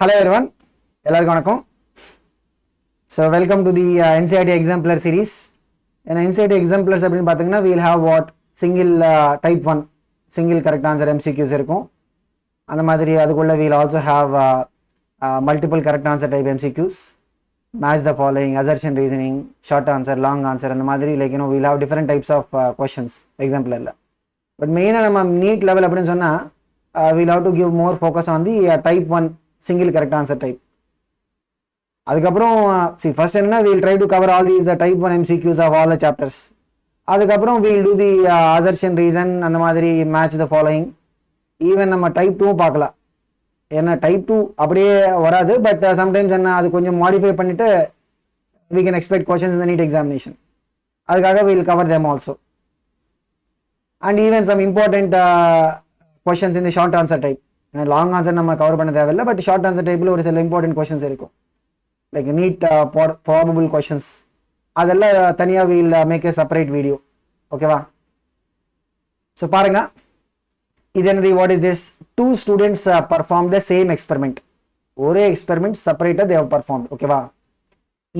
Hello everyone, எல்லாருக்கும் வணக்கம். So welcome to the NCERT exemplar series. In NCERT exemplars அப்படின்னு பார்த்தீங்கன்னா we'll have what single type 1 single correct answer MCQs இருக்கும். அந்த மாதிரி அதுக்குள்ள we'll also have multiple correct answer type MCQs, match the following, assertion reasoning, short answer, long answer அந்த மாதிரி we'll have different types of questions exemplarல. But மெயினாக நம்ம NEET level அப்படின்னு சொன்னால் we'll have to give more focus on the type 1 single correct answer type. அதுக்கப்புறம் see first என்ன we'll try to cover all these type 1 MCQs of all the chapters. அதுக்கப்புறம் we'll do the assertion reason அந்த மாதிரி match the following. Even நம்ம type 2 பார்க்கலாம். ஏன்னா type 2 அப்படியே வராது, பட் சம்டைம்ஸ் என்ன அது கொஞ்சம் மாடிஃபை பண்ணிட்டு we can expect questions in the NEET examination. அதுக்காக we'll cover them also. And even some important questions in the short answer type. Long answer நம்ம கவர் பண்ண தேவையில்லை, பட் ஷார்ட் ஆன்சர் டைப்பில் ஒரு சில இம்பார்ட்டன்ட் கொஷின்ஸ் இருக்கும், like NEET probable questions. அதெல்லாம் தனியாக we'll make a separate video. ஓகேவா? ஸோ பாருங்க, இது என்னது, what is this? 2 students perform the same experiment. ஒரே எக்ஸ்பெரிமெண்ட் செப்பரேட்டாக they have performed. ஓகேவா?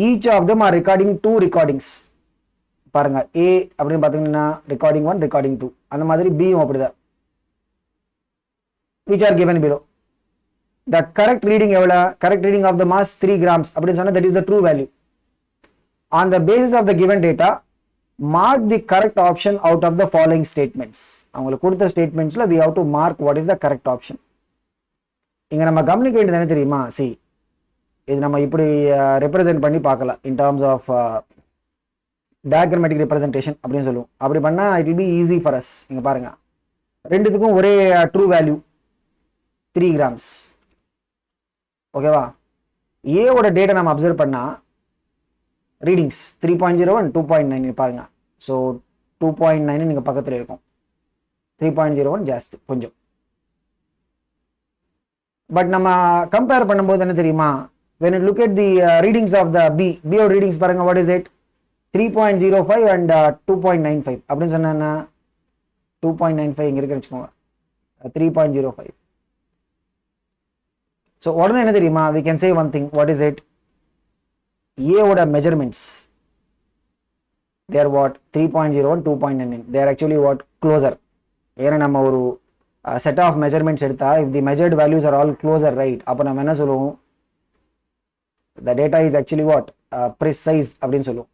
each of them are recording 2 recordings. பாருங்க, A அப்படின்னு பார்த்தீங்கன்னா recording 1 recording 2, அந்த மாதிரி Bயும் அப்படிதான், which are given below. The correct reading எவ்வளோ? correct reading of the mass 3 grams அப்படின்னு சொன்னா that is the true value. On the basis of the given data, mark the correct option out of the following statements. அவங்களுக்கு கொடுத்த ஸ்டேட்மெண்ட்ஸ்ல we have to mark what is the correct option. இங்க நம்ம கவனிக்க வேண்டியது என்ன தெரியுமா? see, இது நம்ம இப்படி ரெப்ரசென்ட் பண்ணி பார்க்கலாம் in terms of diagrammatic representation அப்படின்னு சொல்லுவோம். அப்படி பண்ணா it will be easy for us. இங்க பாருங்க, ரெண்டுத்துக்கும் ஒரே true value 3 grams. ஓகேவா? ஏவோட டேட்டா நம்ம அப்சர்வ் பண்ணா ரீடிங்ஸ் 3.01 2.9 பாருங்க. ஸோ 2.9 நீங்க பக்கத்தில் இருக்கும், 3.01 ஜாஸ்தி கொஞ்சம். பட் நம்ம கம்பேர் பண்ணும்போது என்ன தெரியுமா, when you look at the readings of the B ஓட ரீடிங்ஸ் பாருங்க, what is it? 3.05 and 2.95 அப்படின்னு சொன்னா 2.95 இங்க இருக்குன்னு வச்சுக்கோங்க, 3.05. So உடனே என்ன தெரியுமா, we can say one thing, what is it? A ஓட measurements, they are what? 3.01 2.99, they are actually what? closer. ஏன்னா நம்ம ஒரு set of measurements எடுத்தா, if the measured values are all closer, right, அப்போ நம்ம என்ன சொல்லுவோம், the data is actually what? precise அப்படின்னு சொல்லுவோம்.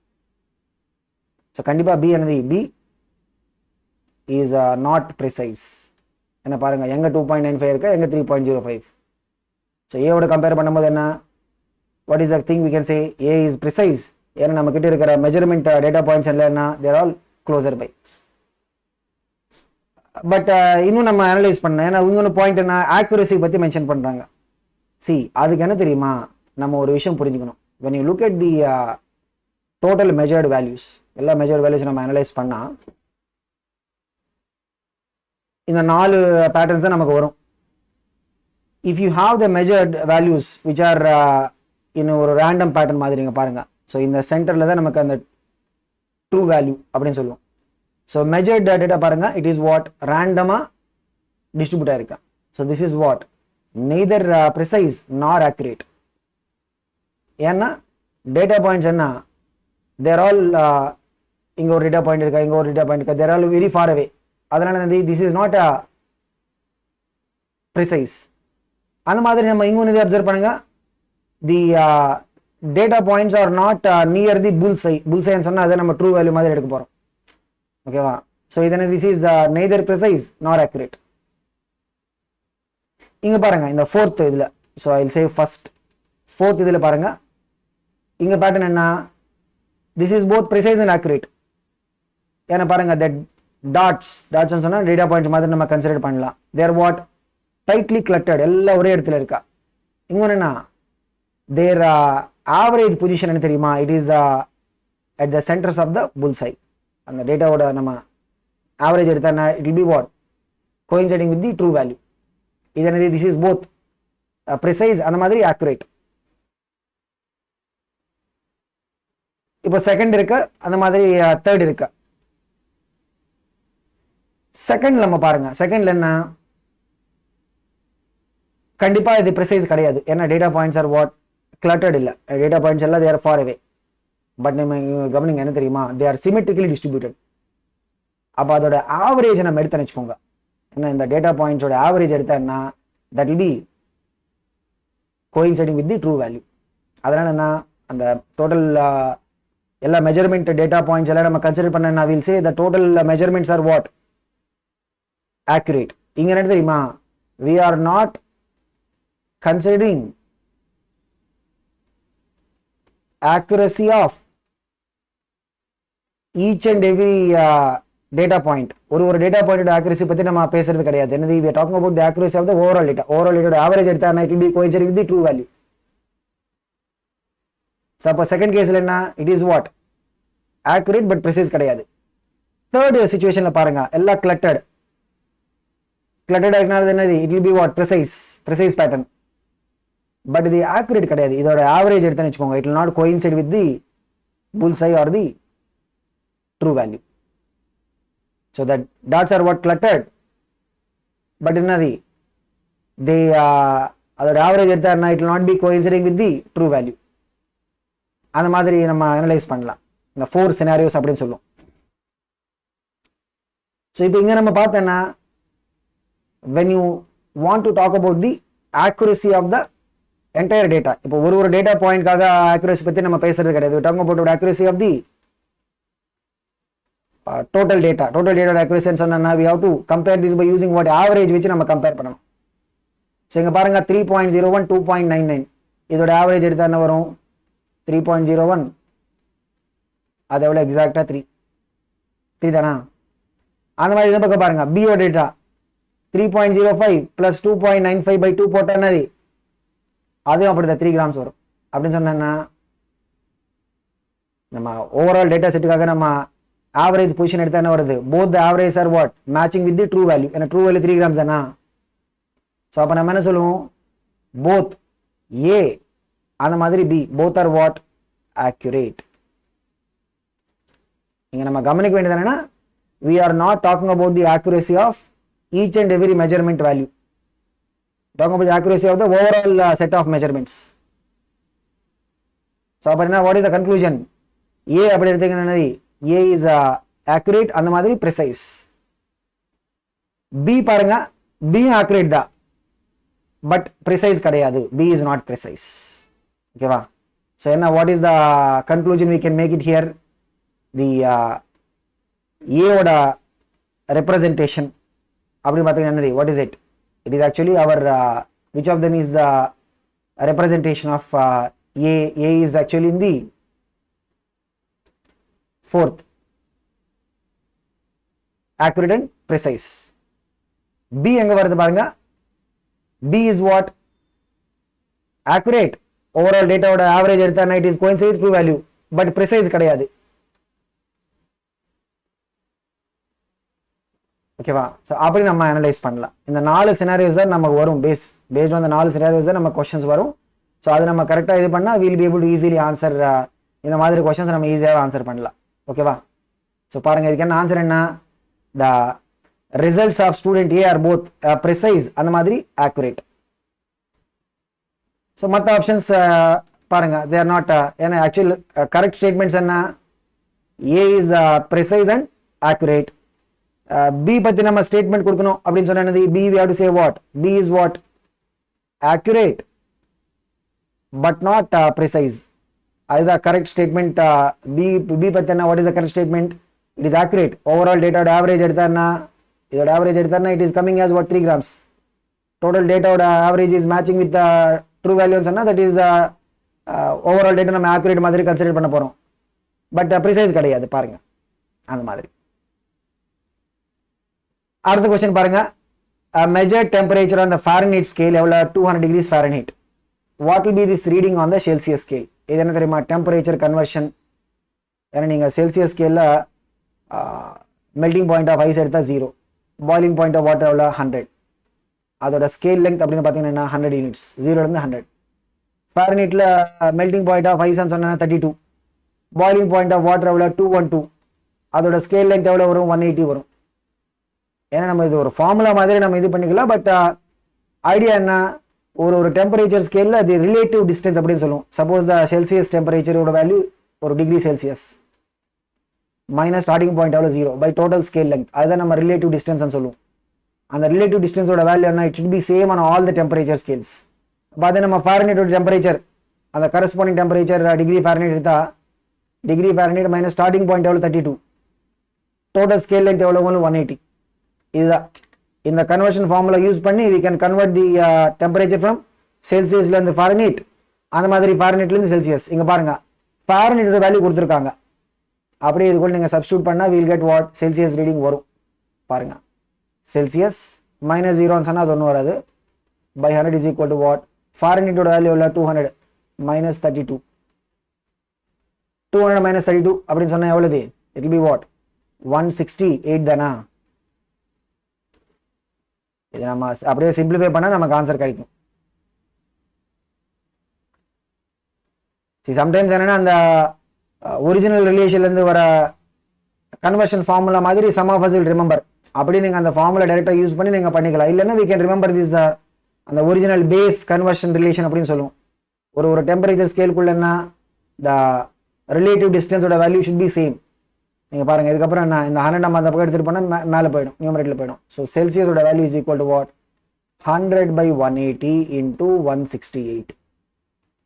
ஸோ கண்டிப்பாக B என்னது, B is not precise. என்ன பாருங்க, எங்க 2.95 இருக்கா, எங்க 3.05. ஸோ ஏவோட கம்பேர் பண்ணும்போது என்ன, what is the thing we can say? A is precise. ஏன்னா நம்ம கிட்ட இருக்கிற மெஜர்மெண்ட் டேட்டா பாயிண்ட்ஸ் எல்லாம் என்ன, தேர் ஆல் க்ளோசர் பை. பட் இன்னும் நம்ம அனலைஸ் பண்ண, ஏன்னா இன்னொன்று பாயிண்ட் என்ன, ஆக்யூரசி பற்றி மென்ஷன் பண்ணுறாங்க. சி, அதுக்கு என்ன தெரியுமா, நம்ம ஒரு விஷயம் புரிஞ்சுக்கணும். when you look at the total measured values, எல்லா மெஜர்ட் வேல்யூஸ் நம்ம அனலைஸ் பண்ணால் இந்த 4 பேட்டர்ன்ஸ் தான் நமக்கு வரும். if you have the measured values which are in ஒரு random pattern மாதிரி இங்க பாருங்க. ஸோ இந்த சென்டர்ல தான் நமக்கு அந்த ட்ரூ வேல்யூ அப்படின்னு சொல்லுவோம். ஸோ measured data பாருங்க, it is what? ரேண்டமா டிஸ்ட்ரிபியூட் ஆயிருக்கா. So this is what? neither precise nor accurate. ஏன்னா டேட்டா பாயிண்ட்ஸ் என்ன, தேர் ஆல் இங்க ஒரு டேட்டா பாயிண்ட் இருக்கா, இங்க ஒரு டேட்டா பாயிண்ட் இருக்கா, தேர் ஆல் வெரி ஃபார் அவே. அதனால this is not precise. அந்த மாதிரி நம்ம இங்க அப்சர்வ் பண்ணுங்க, the data points are not near the bull's eye. புல்சைன்னு சொன்னா அதை நம்ம ட்ரூ வேல்யூ மாதிரி எடுக்க போறோம். ஓகேவா? ஸோ இதனை திஸ் இஸ் நெய்தர் ப்ரிசைஸ் நார் அக்யூரேட். இங்க பாருங்க, இந்த 4th இதுல, so I will say first 4th இதுல பாருங்க, இங்க பேட்டர்ன் என்ன, this is both precise and accurate. ஏன்னா பாருங்க, தட் டாட்ஸ் சொன்னா டேட்டா பாயிண்ட்ஸ் மாதிரி நம்ம கன்சிடர் பண்ணலாம். தேர் வாட்? டைட்லி கிளட்டர்ட், எல்லாம் ஒரே இடத்துல இருக்கா. இன்னொன்னு என்ன, தேர் ஆவரேஜ் பொசிஷன் என்ன தெரியுமா, it is at the centres of the bull's eye. அந்த டேட்டாவோட நம்ம ஆவரேஜ் எடுத்தா it will be what? Coinciding with the true value. இது என்னது, திஸ் இஸ் போத் ப்ரிசைஸ் அந்த மாதிரி ஆக்யூரேட். இப்போ செகண்ட் இருக்கு, அந்த மாதிரி தேர்ட் இருக்கு. செகண்ட்ல நம்ம பாருங்க, செகண்ட்ல என்ன, கண்டிப்பாக இது ப்ரிசைஸ் கிடையாது. ஏன்னா டேட்டா பாயிண்ட்ஸ் ஆர் வாட் கிளட்டர்ட் இல்லை, டேட்டா பாயிண்ட்ஸ் எல்லாம் தேர் ஃபார் அவே. பட் நம்ம கவனிங்க என்ன தெரியுமா, தே ஆர் சிமெட்ரிக்கலி டிஸ்ட்ரிபியூட்டட். அப்போ அதோட ஆவரேஜ் நம்ம எடுத்து நினச்சிக்கோங்க. ஏன்னா இந்த டேட்டா பாயிண்ட்ஸோட ஆவரேஜ் எடுத்தேன்னா that will be coinciding with the true value. அதனால என்ன, அந்த டோட்டல் எல்லா மெஜர்மெண்ட் டேட்டா பாயிண்ட்ஸ் எல்லாம் நம்ம கன்சிடர் பண்ண will say the total measurements are what accurate. இங்க என்ன தெரியுமா, we are not considering accuracy of each and every data point. ஒரு டேட்டா பாயிண்டோட accuracy பத்தி நம்ம பேசுறது கிடையாது. என்னது, we are talking about the accuracy of the overall data. overall data average எடுத்தா it will be coinciding with the true value. So அப்ப second கேஸ்ல என்ன, it is what accurate but precise கிடையாது. தேர்ட் சிச்சுவேஷன்ல பாருங்க, எல்லாம் cluttered ஆகினால என்னது, it will be what precise pattern. But இது accurate கிடையாது. இதோட ஆவரேஜ் எடுத்து வச்சுக்கோங்க, it will not coincide with the bullseye or the true value. So that dots are what cluttered. But என்னது, they அதோட ஆவரேஜ் எடுத்தாருன்னா it will not be coinciding with the true value. அந்த மாதிரி நம்ம அனலைஸ் பண்ணலாம். இந்த 4 scenarios அப்படின்னு சொல்லுவோம். ஸோ இப்போ இங்க நம்ம பார்த்தோன்னா, when you want to talk about the accuracy of the entire data, இப்போ ஒரு டேட்டா பாயிண்ட்காக accuracy பத்தி நம்ம பேசுறது கிடையாது. talking about accuracy of the total data accuracy ன்னு சொன்னா we have to compare this by using what average வச்சு நம்ம கம்பேர் பண்ணணும். ஸோ இங்க பாருங்க 3.01 2.99 இதோட ஆவரேஜ் எடுத்தா என்ன வரும், 3.01 அது எவ்வளோ எக்ஸாக்டா 3 தானா. அந்த மாதிரி இந்த பக்கம் பாருங்க, B ஓட டேட்டா 3.05 plus 2.95 by 2 போட்டா என்னது, அதுவும் அப்படிதான் 3 grams வரும். அப்படின்னு சொன்னா நம்ம ஓவரால் டேட்டா செட்டுக்காக நம்ம ஆவரேஜ் பொசிஷன் எடுத்தா என்ன வருது, both the average are what matching with the true value. ஏன்னா ட்ரூ வேல்யூ 3 grams தானா. ஸோ அப்போ நம்ம என்ன சொல்லுவோம், both A அந்த மாதிரி B both are what accurate. இங்க நம்ம கவனிக்க வேண்டியது என்னன்னா, we are not talking about the accuracy of each and every measurement value. Talking about the accuracy of the overall set of measurements. So appadina what is the conclusion, A அப்படி எடுத்தீங்கன்னா A is accurate அந்த மாதிரி precise. B பாருங்க, B accurate தான் but precise கிடையாது, B is not precise. ஓகேவா. so என்ன, what is the conclusion we can make it here, the A ஓட representation அப்படின்னு பார்த்தீங்கன்னா என்னது, what is it, it is actually our which of them is the representation of A is actually in the fourth, accurate and precise. B எங்க வருது பாருங்க, B is what accurate, overall data ஓட average எடுத்தா it is coincide with true value but precise கிடையாது. ஓகேவா. So அப்படி நம்ம analyse பண்ணலாம். இந்த 4 சினாரியோஸ் தான் நமக்கு வரும், பேஸ்ட் ஆன் 4 சினாரியோஸ் தான் நம்ம கொஸ்டின்ஸ் வரும். ஸோ அது நம்ம கரெக்டாக இது பண்ணால் we'll be able to easily answer, இந்த மாதிரி கொஸ்டின்ஸ் நம்ம ஈஸியாக ஆன்சர் பண்ணலாம். ஓகேவா. ஸோ பாருங்க, இதுக்கு என்ன ஆன்சர் என்ன, the results of student A are both precise அந்த மாதிரி ஆக்குரேட். ஸோ மற்ற ஆப்ஷன்ஸ் பாருங்க, தே ஆர் நாட், ஏன்னா ஆக்சுவல் கரெக்ட் ஸ்டேட்மெண்ட்ஸ் என்ன, A is precise and accurate. B பத்தி நம்ம ஸ்டேட்மெண்ட் கொடுக்கணும் அப்படின்னு சொன்னது, B we have to say what, B is what accurate but not precise. அதுதான் கரெக்ட் ஸ்டேட்மெண்ட். B பத்தி என்ன, what is the correct statement, it is accurate. overall data average எடுத்தாருன்னா, இதோட ஆவரேஜ் எடுத்தாருன்னா it is coming as what 3 grams. total data average is matching with the true value சொன்னா that is overall data நம்ம accurate மாதிரி consider பண்ண போறோம், but precise கிடையாது. பாருங்க அந்த மாதிரி. அடுத்த கொஸ்டின் பாருங்க, measured temperature on the Fahrenheit scale எவ்வளோ, 200 degrees Fahrenheit. what will be this reading on the Celsius scale. இது என்ன தெரியுமா, டெம்பரேச்சர் கன்வர்ஷன். ஏன்னா நீங்கள் செல்சியஸ் ஸ்கேலில் மெல்டிங் பாயிண்ட் ஆஃப் ஐஸ் எடுத்தால் 0, பாயிலிங் பாயிண்ட் ஆஃப் வாட்டர் எவ்வளோ 100. அதோட ஸ்கேல் லெங்க் அப்படின்னு பார்த்தீங்கன்னா 100 யூனிட்ஸ், 0லேருந்து 100. ஃபாரன்ஹீட்டில் மெல்டிங் பாயிண்ட் ஆஃப் ஐஸ்ன்னு சொன்னால் 32, பாயிலிங் பாயிண்ட் ஆஃப் வாட்டர் எவ்வளோ 212. அதோட ஸ்கேல் லெங்க் எவ்வளோ வரும், 180 வரும். ஏன்னா நம்ம இது ஒரு ஃபார்முலா மாதிரி நம்ம இது பண்ணிக்கலாம், பட் ஐடியா என்ன, ஒரு டெம்பரேச்சர் ஸ்கேலில் அது ரிலேட்டிவ் டிஸ்டன்ஸ் அப்படின்னு சொல்லுவோம். சப்போஸ் த செல்சியஸ் டெம்பரேச்சரோட வேல்யூ ஒரு degree Celsius minus starting point எவ்வளோ 0 பை டோட்டல் ஸ்கேல் லெங்த், அதுதான் நம்ம ரிலேட்டிவ் டிஸ்டன்ஸ் சொல்லுவோம். அந்த ரிலேட்டிவ் டிஸ்டன்ஸோட வேல்யூ என்ன, it should be same on all the temperature scales. அப்போ அது நம்ம ஃபாரன்ஹீட்டோட டெம்பரேச்சர், அந்த கரஸ்பாண்டிங் டெம்பரேச்சர் டிகிரி ஃபாரன்ஹீட் எடுத்தா degree Fahrenheit minus starting point எவ்வளோ 32, டோட்டல் ஸ்கேல் லெங்த் எவ்வளோ 180. இதுதான் இந்த கன்வர்ஷன் ஃபார்முலா யூஸ் பண்ணி we can convert the temperature from செல்சியஸ்ல இருந்து ஃபாரன்ஹீட், அந்த மாதிரி ஃபாரன்ஹீட்ல இருந்து செல்சியஸ். இங்க பாருங்க ஃபாரன்ஹீட்டோட வேல்யூ கொடுத்துருக்காங்க, அப்படியே இது கூட நீங்க சப்ஸ்டிட்யூட் பண்ணா we'll get what Celsius reading வரும். பாருங்க செல்சியஸ் மைனஸ் 0 சொன்னா அது ஒன்றும் வராது. By 100 is equal to what, ஃபாரன்ஹீட்டோட வேல்யூ எவ்வளோ 200 மைனஸ் 32, 200 மைனஸ் 32 அப்படின்னு சொன்னா எவ்வளவு, இட் will be what 168 தானா. இது நம்ம அப்படியே சிம்பிளிஃபை பண்ணா நமக்கு ஆன்சர் கிடைக்கும். சம்டைம்ஸ் என்னன்னா அந்த ஒரிஜினல் ரிலேஷன்ல இருந்து வர கன்வர்ஷன் ஃபார்முலா மாதிரி some of us will remember, அப்படி நீங்க அந்த ஃபார்முலா டைரக்டா யூஸ் பண்ணி நீங்க பண்ணிக்கலாம். இல்லைன்னா we can remember this அந்த ஒரிஜினல் பேஸ் கன்வர்ஷன் ரிலேஷன் அப்படின்னு சொல்லுவோம். ஒரு டெம்பரேச்சர் ஸ்கேலுக்குள்ளன்னா த ரிலேட்டிவ் டிஸ்டன்ஸோட வேல்யூ ஷுட் பி சேம். நீங்க பாருங்க இதுக்கப்புறம் என்ன, இந்த 100 நம்ம அந்த பக்கம் எடுத்துட்டு போனா மேலே போயிடும், நியூமரேட்டர்ல போயிடும். ஸோ செல்சியஸோட value is equal to what 100 by 180 into 168.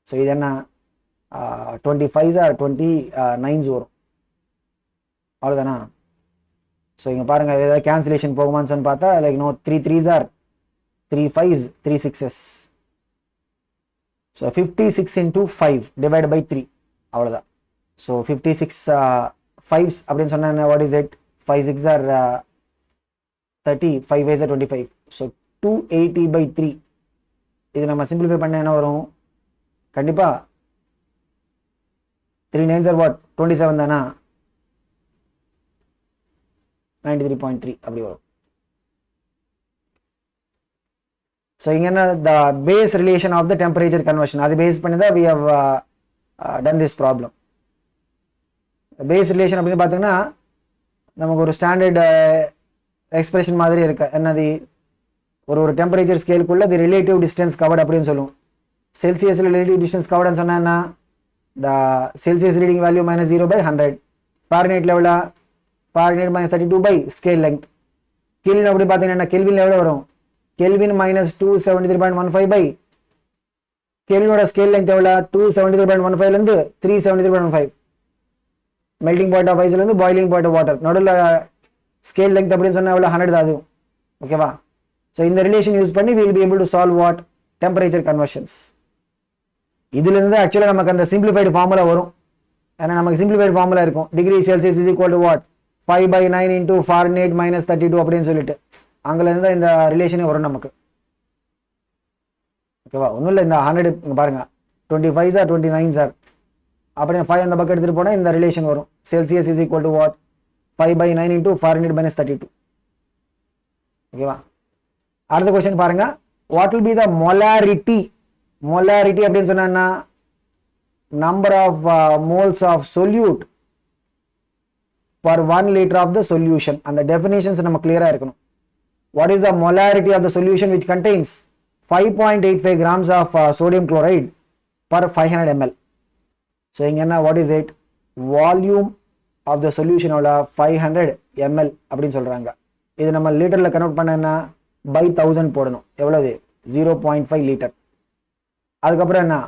So இது என்ன 25s or 29s வரும், அவ்வளோதானா. ஸோ இங்கே பாருங்க ஏதாவது கேன்சலேஷன் போகுமான்னு பார்த்தா like no 3 3s are 3 5s 3 6s. So 56 into 5 divided by 3 அவ்வளோதான். ஸோ 56 5s அப்படின்னு சொன்னா what is it, 5 6 are 30, 5 5s are 25. So 280 by 3 இது நம்ம சிம்பிளிஃபை பண்ண என்ன வரும், கண்டிப்பா 3 9s are what 27 தானா, 93.3 அப்படி வரும். ஸோ இங்க என்ன the base relation of the temperature conversion, அது பேஸ் பண்ணி தான் we have done this problem. Base relation அப்படின்னு பார்த்தீங்கன்னா நமக்கு ஒரு ஸ்டாண்டர்ட் எக்ஸ்பிரஷன் மாதிரி இருக்கு. என்னது, ஒரு டெம்பரேச்சர் ஸ்கேலுக்குள்ள தி ரிலேட்டிவ் டிஸ்டன்ஸ் கவர்ட் அப்படின்னு சொல்லுவோம். செல்சியஸ்ல ரிலேட்டிவ் டிஸ்டன்ஸ் கவர்டுன்னு சொன்னா the Celsius reading value minus 0 by 100, ஃபாரன்ஹீட்ல எவ்வளோ Fahrenheit minus 32 by scale length. Kelvin அப்படி பார்த்தீங்கன்னா கெல்வின்ல எவ்வளோ வரும், கெல்வின் மைனஸ் 273.15 by கெல்வினோட ஸ்கேல் லெங்த் எவ்வளோ 273.15 இருந்து 373.15. மெல்டிங் பாயிண்ட் ஆஃப் ஐஸ்ல இருந்து பாயிலிங் பாயிண்ட் ஆஃப் வாட்டர், நடுவில் ஸ்கேல் லெங்த் அப்படின்னு சொன்னா எவ்வளோ 100 தான், அதுவும் ஓகேவா. ஸோ இந்த ரிலேஷன் யூஸ் பண்ணி we will be able to solve what temperature conversions. இதுல இருந்து ஆக்சுவலாக நமக்கு அந்த சிம்பிளிஃபைடு ஃபார்முலா வரும். ஏன்னா நமக்கு சிம்பிளிஃபைடு ஃபார்முலா இருக்கும், degree Celsius is equal to what 5 by 9 into Fahrenheit minus 32 அப்படின்னு சொல்லிட்டு அங்கே இருந்து இந்த ரிலேஷனே வரும் நமக்கு, ஓகேவா. ஒன்றும் இல்லை, இந்த 100 இங்கே பாருங்க 25s or 29s are அப்படியே 5 அந்த பக்கம் எடுத்துட்டு போனால் இந்த ரிலேஷன் வரும். Celsius is equal to what 5 by 9 into Fahrenheit minus 32, ஓகேவா. அடுத்த கொஸ்டின் பாருங்க, what will be the molarity. Molarity அப்படின்னு சொன்னா number of moles of solute per 1 liter of the solution. அந்த டெஃபினேஷன்ஸ் நம்ம கிளியரா இருக்கணும். What is the molarity of the solution which contains 5.85 grams of sodium chloride per 500 ml. So இங்க என்ன, what is it, volume of the சொல்யூஷனோட 500 ml அப்படின்னு சொல்றாங்க. இது நம்ம லிட்டர்ல கன்வெர்ட் பண்ண by 1000 போடணும், எவ்வளவு 0.5 liter. அதுக்கப்புறம் என்ன,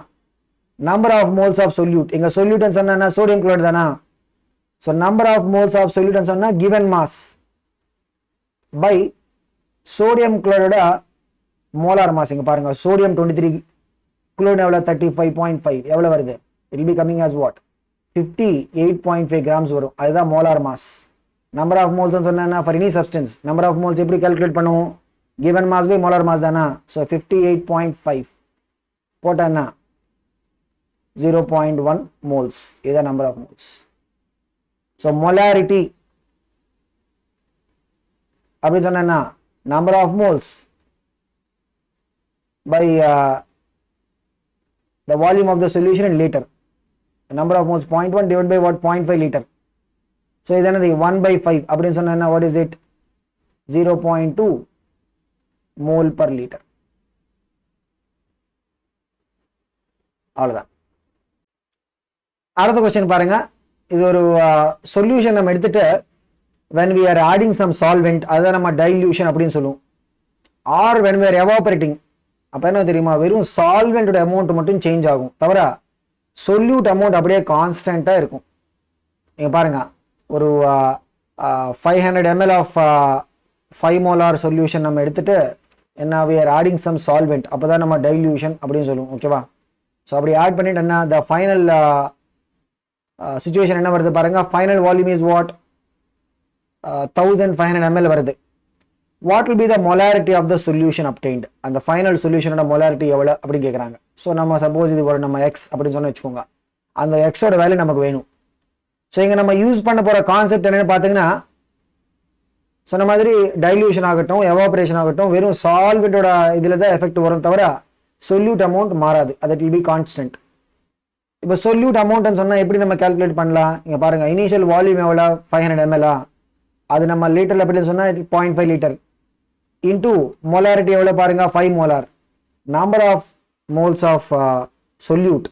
number of moles of solute. இங்க சொல்யூட் சொன்னா சோடியம் குளோரைடு தானா. So number of moles of solute சொன்னா கிவன் மாஸ் பை சோடியம் குளோரைடோட மோலார் மாஸ். இங்க பாருங்க சோடியம் 23, குளோரைடு எவ்வளவு 35.5, எவ்வளவு வருது, it will be coming as what 58.5 grams வரும். அதுதான் molar mass. Number of moles சொன்னா for any substance number of moles எப்படி கால்குலேட் பண்ணுவோம், given mass by molar mass தானா. ஸோ 58.5 போட்டா என்ன 0.1 moles, இதுதான் number of moles. So molarity அப்படின்னு சொன்னா நம்பர் ஆஃப் மோல்ஸ் by the volume of the solution in liter. The number of moles 0.1 divided by what 0.5 liter. So இது என்னது 1 by 5 அப்படின்னு சொன்னா what is it 0.2 mole per liter. அவ்வளோதான். அடுத்த question பாருங்க. இது ஒரு சொல்யூஷன் நம்ம எடுத்துட்டு when we are adding some solvent, அதை நம்ம dilution அப்படின்னு சொல்லுவோம். or when we are evaporating, அப்போ என்ன தெரியுமா, வெறும் சால்வெண்டோட அமௌண்ட் மட்டும் சேஞ்ச் ஆகும், தவிர சொல்யூட் அமௌண்ட் அப்படியே கான்ஸ்டண்ட்டாக இருக்கும். நீங்கள் பாருங்க, ஒரு 500 ml ஆஃப் 5 molar சொல்யூஷன் நம்ம எடுத்துட்டு என்ன we are adding some solvent, அப்போ தான் நம்ம dilution அப்படின்னு சொல்லுவோம். ஓகேவா? ஸோ அப்படி ஆட் பண்ணிட்டு என்ன the final situation என்ன வருது பாருங்க. final volume is what, 1500 ml வருது. what will be the molarity of the solution obtained, அந்த ஃபைனல் சொல்யூஷனோட molarity எவ்வளோ அப்படின்னு கேட்குறாங்க. ஸோ நம்ம சப்போஸ் இது ஒரு நம்ம எக்ஸ் அப்படின்னு சொன்ன வச்சுக்கோங்க, அந்த எக்ஸோட வேல்யூ நமக்கு வேணும். ஸோ இங்கே நம்ம யூஸ் பண்ண போகிற கான்செப்ட் என்னென்னு பார்த்தீங்கன்னா, சொன்ன மாதிரி டைல்யூஷன் ஆகட்டும் எவாபரேஷன் ஆகட்டும் வெறும் சால்வெண்டோட இதில் தான் எஃபெக்ட் வரும், தவிர சொல்யூட் அமௌண்ட் மாறாது, அது will be constant. இப்போ சொல்யூட் அமௌண்ட்னு சொன்னால் எப்படி நம்ம கால்குலேட் பண்ணலாம்? இங்கே பாருங்கள், இனிஷியல் வால்யூம் எவ்வளோ 500 ml, அது நம்ம லிட்டரில் அப்படின்னு சொன்னால் 0.5 லிட்டர் இன்டூ மோலாரிட்டி எவ்வளோ பாருங்க 5 molar, number of moles of solute.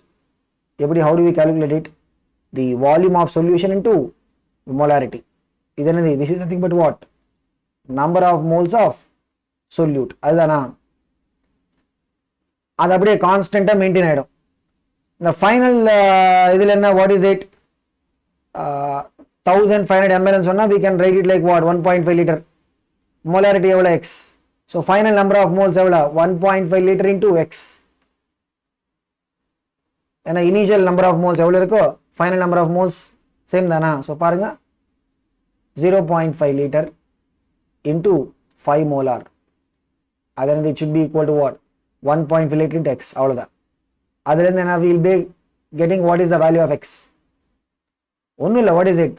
எப்படி, how do we calculate it? The volume of solution into molarity. இது என்னது? this is nothing but what, number of moles of solute. அதுதானா? அது அப்படியே கான்ஸ்டன்ட்டாக மெயின்டைன் ஆகிடும். இந்த ஃபைனல் இதில் என்ன, வாட் இஸ் இட், 1500 ml சொன்னால் we can write it like what, 1.5 liter. molarity எவ்வளோ x, so final number of moles எவ்வளோ 1.5 லிட்டர் இன்டூ எக்ஸ். ஏன்னா இனிஷியல் நம்பர் ஆஃப் மோல்ஸ் எவ்வளோ இருக்கோ final number of moles same தானா? So பாருங்க 0.5 litre into 5 molar, அது வந்து it should be equal to what, 1.5 litre into x. அவ்வளோதான். அதுலேருந்து என்ன will be getting what is the value of x? ஒன்றும் இல்லை, வாட் இஸ் இட்,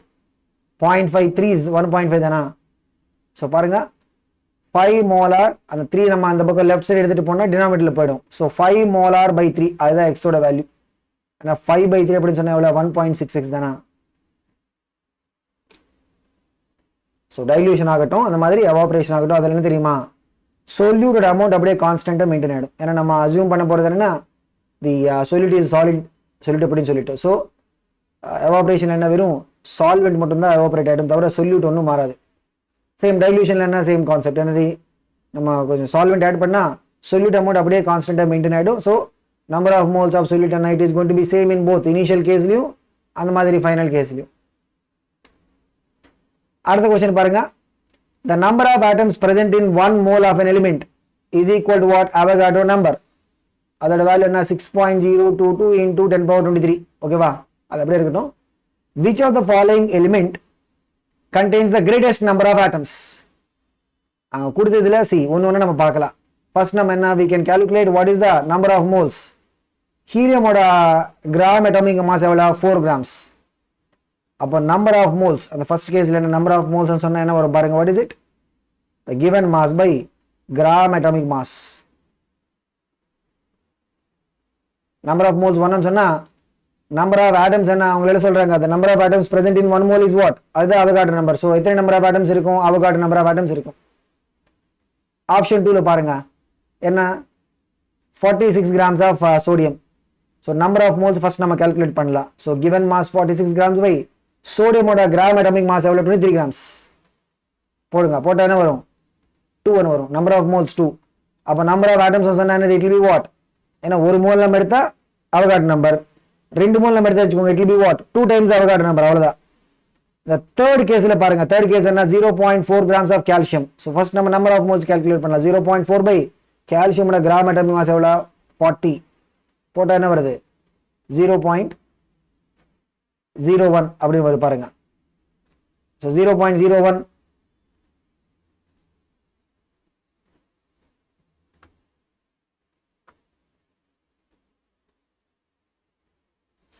0.53 இஸ் 1.5 தானா? ஸோ பாருங்க 5 molar, அந்த 3 நம்ம அந்த பக்கம் லெஃப்ட் சைடு எடுத்துகிட்டு போனால் டினாமினேட்டரில் போயிடும். ஸோ 5 molar by 3, அதுதான் எக்ஸோட வேல்யூ. ஏன்னா 5/3 அப்படின்னு சொன்னால் எவ்வளோ, 1.66 தானா? ஸோ டைல்யூஷன் ஆகட்டும் அந்த மாதிரி எவாபரேஷன் ஆகட்டும், அதில் என்ன தெரியுமா, சொல்யூட்டோட அமௌண்ட் அப்படியே கான்ஸ்டன்ட்டாக மெயின்டைன் ஆகிடும். ஏன்னா நம்ம அசியூம் பண்ண போகிறது என்னன்னா தி சொல்யூட் இஸ் சாலிட் சொல்யூட் அப்படின்னு சொல்லிட்டு. ஸோ எவாபரேஷன் என்ன, வெறும் சால்வெண்ட் மட்டும்தான் எவாபரேட் ஆகிடும், தவிர சொல்யூட் ஒன்றும் மாறாது. சேம் டைல்யூஷன்ல என்ன, சேம் கான்செப்ட். என்னது, நம்ம கொஞ்சம் சால்வெண்ட் ஆட் பண்ணால் சொல்யூட் அமௌண்ட் அப்படியே கான்ஸ்டன்ட்டாக மெயின்டைன் ஆகிடும். So number of moles of solute என்ன, it is going to be same in both initial கேஸ்லையும் அந்த மாதிரி ஃபைனல் கேஸ்லையும். அடுத்த கொஸ்டின் பாருங்க. the number of atoms present in 1 mole of an element is equal to what, Avogadro number. அதோட value என்ன, 6.022 into 10^23. ஓகேவா? அது அப்படியே இருக்கட்டும். which of the following element contains the greatest number of atoms? அங்க கொடுத்ததுல ஒன்று நம்ம பார்க்கலாம். ஃபர்ஸ்ட் நம்ம என்ன, we can calculate what is the number of moles. ஹீலியமோட கிராம் அட்டாமிக் மாஸ் எவ்வளோ, 4 grams. அப்போ நம்பர் ஆஃப் மோல்ஸ், அந்த ஃபர்ஸ்ட் கேஸில் என்ன நம்பர் ஆஃப் மோல்ஸ் சொன்னால் என்ன வரும் பாருங்க, what is it, the given mass by gram atomic mass. Number of moles 1 சொன்னால் நம்பர் ஆஃப் ஆட்டம்ஸ் என்ன அவங்க சொல்றாங்க, the number of atoms present in 1 mole is what, அதுதான் அவகாட்ரோ நம்பர். ஸோ எத்தனை நம்பர் ஆஃப் ஆட்டம்ஸ் இருக்கும், Avogadro number of atoms இருக்கும். Option 2ல பாருங்க என்ன, 46 grams of sodium. So number of moles first நம்ம கால்குலேட் பண்ணலாம். So given mass 46 grams by சோடியமோட கிராம் அட்டாமிக் மாஸ் எவ்வளோ, 23 grams போடுங்க. போட்டால் என்ன வரும், 2 வரும். Number of moles 2. அப்போ நம்பர் ஆஃப் ஆட்டம்ஸ் சொன்னா என்னது, இட் வில் பி வாட், ஏன்னா ஒரு மோல் நம்ம எடுத்தா அவகாட்ரோ நம்பர், 2 மோல் நம்ம எடுத்து வச்சுக்கோங்க, it will be what, 2 times Avogadro number. அவ்வளோதான். இந்த தேர்ட் கேஸில் பாருங்க, தேர்ட் கேஸ் என்ன, 0.4 grams of calcium. So first நம்ம நம்பர் ஆஃப் மோல்ஸ் கால்குலேட் பண்ணலாம். 0.4 பை கால்சியமோட கிராம் அட்டாமிக் மாஸ் எவ்வளோ, 40. போட்டால் என்ன வருது, 0.01 அப்படின்னு வருது பாருங்க. So 0.01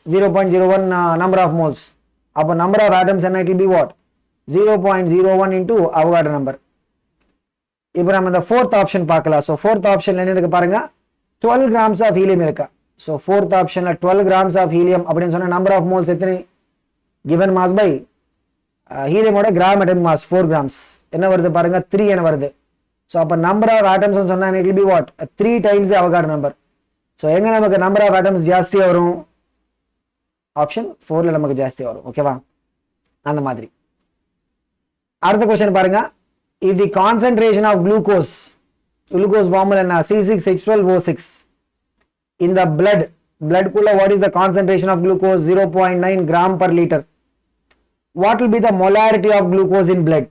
0.01 number of moles. அப்போ number of atoms என்ன, it will be what, 0.01 into Avogadro number. இப்போ நம்ம இந்த ஃபோர்த் ஆப்ஷன் பார்க்கலாம். ஸோ ஃபோர்த் ஆப்ஷன்ல என்ன இருக்கு பாருங்க, 12 grams ஆஃப் ஹீலியம் இருக்கா. ஸோ ஃபோர்த் ஆப்ஷன்ல 12 grams ஆஃப் ஹீலியம் அப்படின்னு சொன்னா நம்பர் ஆஃப் மோல்ஸ் எத்தனை, given mass by ஹீலியமோட கிராம் அட்டாமிக் மாஸ் 4 grams என்ன வருது பாருங்க, 3 என வருது. ஸோ அப்போ நம்பர் ஆஃப் ஆட்டம்ஸ் சொன்னா it will be what, 3 times Avogadro number. So எங்கே நமக்கு நம்பர் ஆஃப் ஆட்டம்ஸ் ஜாஸ்தியாக வரும்? ஆப்ஷன் 4ல் நமக்கு ஜாஸ்தியாக வரும். ஓகேவா? அந்த மாதிரி. அடுத்த கொஸ்டின் பாருங்க. if the concentration of glucose formula என்ன? C6H12O6 in the blood குள்ள what is the concentration of glucose? 0.9 gram per liter. what will be the molarity of glucose in blood?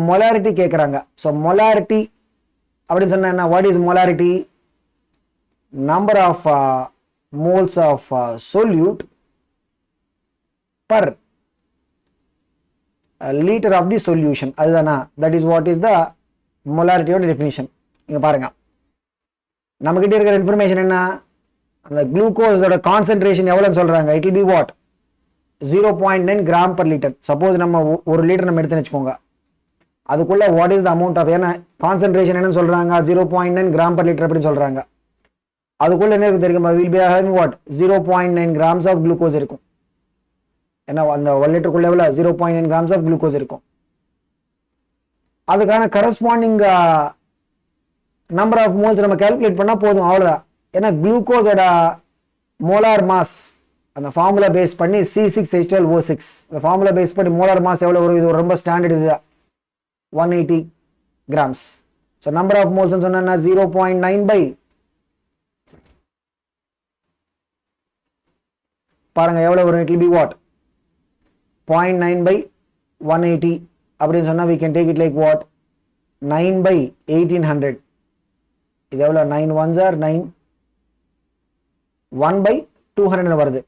molarity கேக்குறாங்க. so molarity அப்படின்னு சொன்னா என்ன? what is molarity? number of moles of solute per liter of the solution. அதுதானா? that is what is the molarity of definition. இங்க பாருங்க, நம்ம கிட்ட இருக்கிற இன்ஃபர்மேஷன் என்ன? அந்த குளுக்கோஸோட கான்சென்ட்ரேஷன் எவ்வளவுன்னு சொல்றாங்க. it will be what? 0.9 gram per liter. Suppose நம்ம 1 லிட்டர் நம்ம எடுத்துன்னு வச்சுக்கோங்க, அதுக்குள்ள what is the amount of, ஏன்னா கான்சென்ட்ரேஷன் என்னன்னு சொல்றாங்க? 0.9 gram per liter அப்படின்னு சொல்றாங்க. அதுக்குள்ள என்ன இருக்கு தெரியுமா? will be having what? 0.9 grams of glucose இருக்கும். ஏன்னா அந்த 1 லிட்டருக்குள்ள எவ்வளவு? 0.9 grams of glucose இருக்கும். அதுக்கான கரஸ்பாண்டிங் நம்பர் ஆஃப் மோல்ஸ் நம்ம கால்குலேட் பண்ணா போதும், அவ்வளவுதான். ஏன்னா குளுக்கோஸோட மோலார் மாஸ் அந்த ஃபார்முலா பேஸ் பண்ணி C6H12O6 அந்த ஃபார்முலா பேஸ் பண்ணி மோலார் மாஸ் எவ்வளவு வரும்? இது ரொம்ப ஸ்டாண்டர்ட், இது 180 grams. So number of moles சொன்னா 0.9 பாருங்க எவ்வளவு வரும்? it will be what? 0.9/180 அப்படின்னு சொன்னா we can take it like what? 9/1800. இது எவ்வளவு? 9 ones are 9, 1/200 வருது.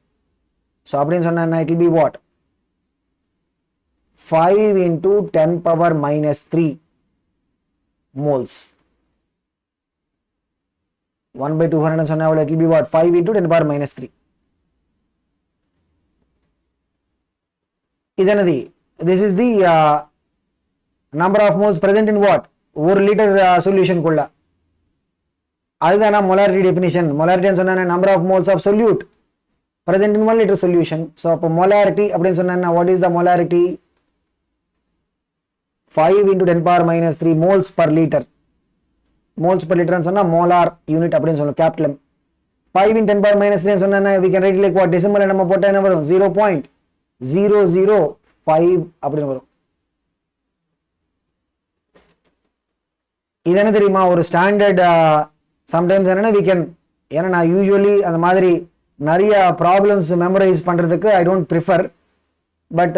ஸோ அப்படின்னு சொன்னா it will be what? 5 into 10 power minus 3 moles. 1/200 சொன்னா எவ்வளவு? it will be what? 5 into 10 power minus 3. இதனது this is the number of moles present in what? 1 litre solution குள்ள. அதுதான் molarity definition. molarity சொன்னா number of moles of solute present in 1 liter solution. so அப்ப molarity அப்படின்னு சொன்னா what is the molarity? 5 into 10 power minus 3 moles per liter. moles per liter சொன்னா molar unit அப்படின்னு சொல்லணும், capital M. 5 into 10 power minus 3 சொன்னா we can write it like what? decimal நம்ம போட்டா என்ன வரும்? 0.005 அப்படின்னு வரும். இது என்ன தெரியுமா? ஒரு ஸ்டாண்டர்ட் சம்டைம்ஸ் என்னன்னா we can, ஏன்னா நான் யூஸ்வலி அந்த மாதிரி நிறைய ப்ராப்ளம்ஸ் மெமரைஸ் பண்றதுக்கு ஐ டோன்ட் ப்ரிஃபர். பட்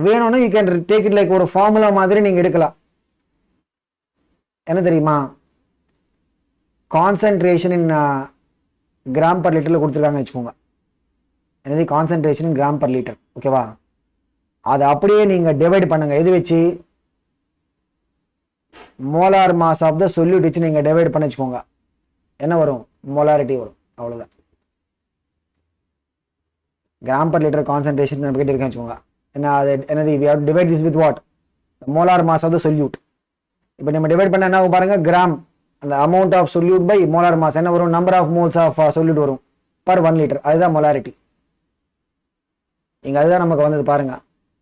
வேணும்னா you can take it like ஒரு ஃபார்முலா மாதிரி நீங்க எடுக்கலாம். என்ன தெரியுமா? கான்சன்ட்ரேஷன் இன் கிராம் பர் லிட்டர்ல கொடுத்துருக்காங்கன்னு வச்சுக்கோங்க. என்னது? Concentration in gram per litre. ஓகேவா? அதை அப்படியே நீங்க டிவைட் பண்ணுங்க. எது வச்சு? Molar mass of the solute வச்சு நீங்க டிவைட் பண்ணி வச்சுக்கோங்க. என்ன வரும்? மோலாரிட்டி வரும். அவ்வளவுதான். கிராம் பர் லிட்டர் கான்சன்ட்ரேஷன் நம்ம கிட்ட இருக்குன்னு வச்சுக்கோங்க. என்ன அது? என்னது? we have to divide this with what? the molar mass of the solute. இப்போ நம்ம டிவைட் பண்ண என்ன பாருங்க, கிராம் அந்த amount of solute by molar mass என்ன வரும்? Number of moles of solute வரும் பர் 1 லிட்டர். அதுதான் மோலாரிட்டி. இங்க அதுதான் நமக்கு வந்தது பாருங்க.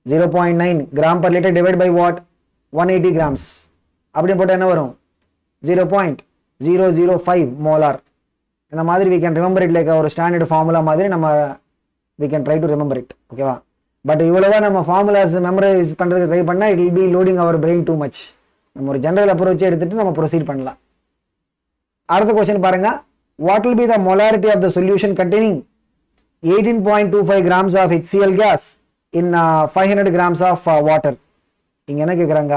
0.9 gram per liter divided by what? 180 grams. அப்படி போட்டா என்ன வரும்? 0.005 molar. இந்த மாதிரி we can remember it like ஒரு ஸ்டாண்டர்ட் ஃபார்முலா மாதிரி நம்ம we can try to remember it. ஓகேவா? பட் இவ்வளவா நம்ம ஃபார்முலாஸ் மெமரைஸ் பண்றதுக்கு ட்ரை பண்ணா it will be loading our brain too much. நம்ம ஒரு ஜெனரல் அப்ரோச் எடுத்துட்டு நம்ம ப்ரொசீட் பண்ணலாம். அடுத்த क्वेश्चन பாருங்க. what will be the molarity of the solution containing 18.25 grams of HCl gas in 500 grams of water? இங்க என்ன கேக்குறாங்க?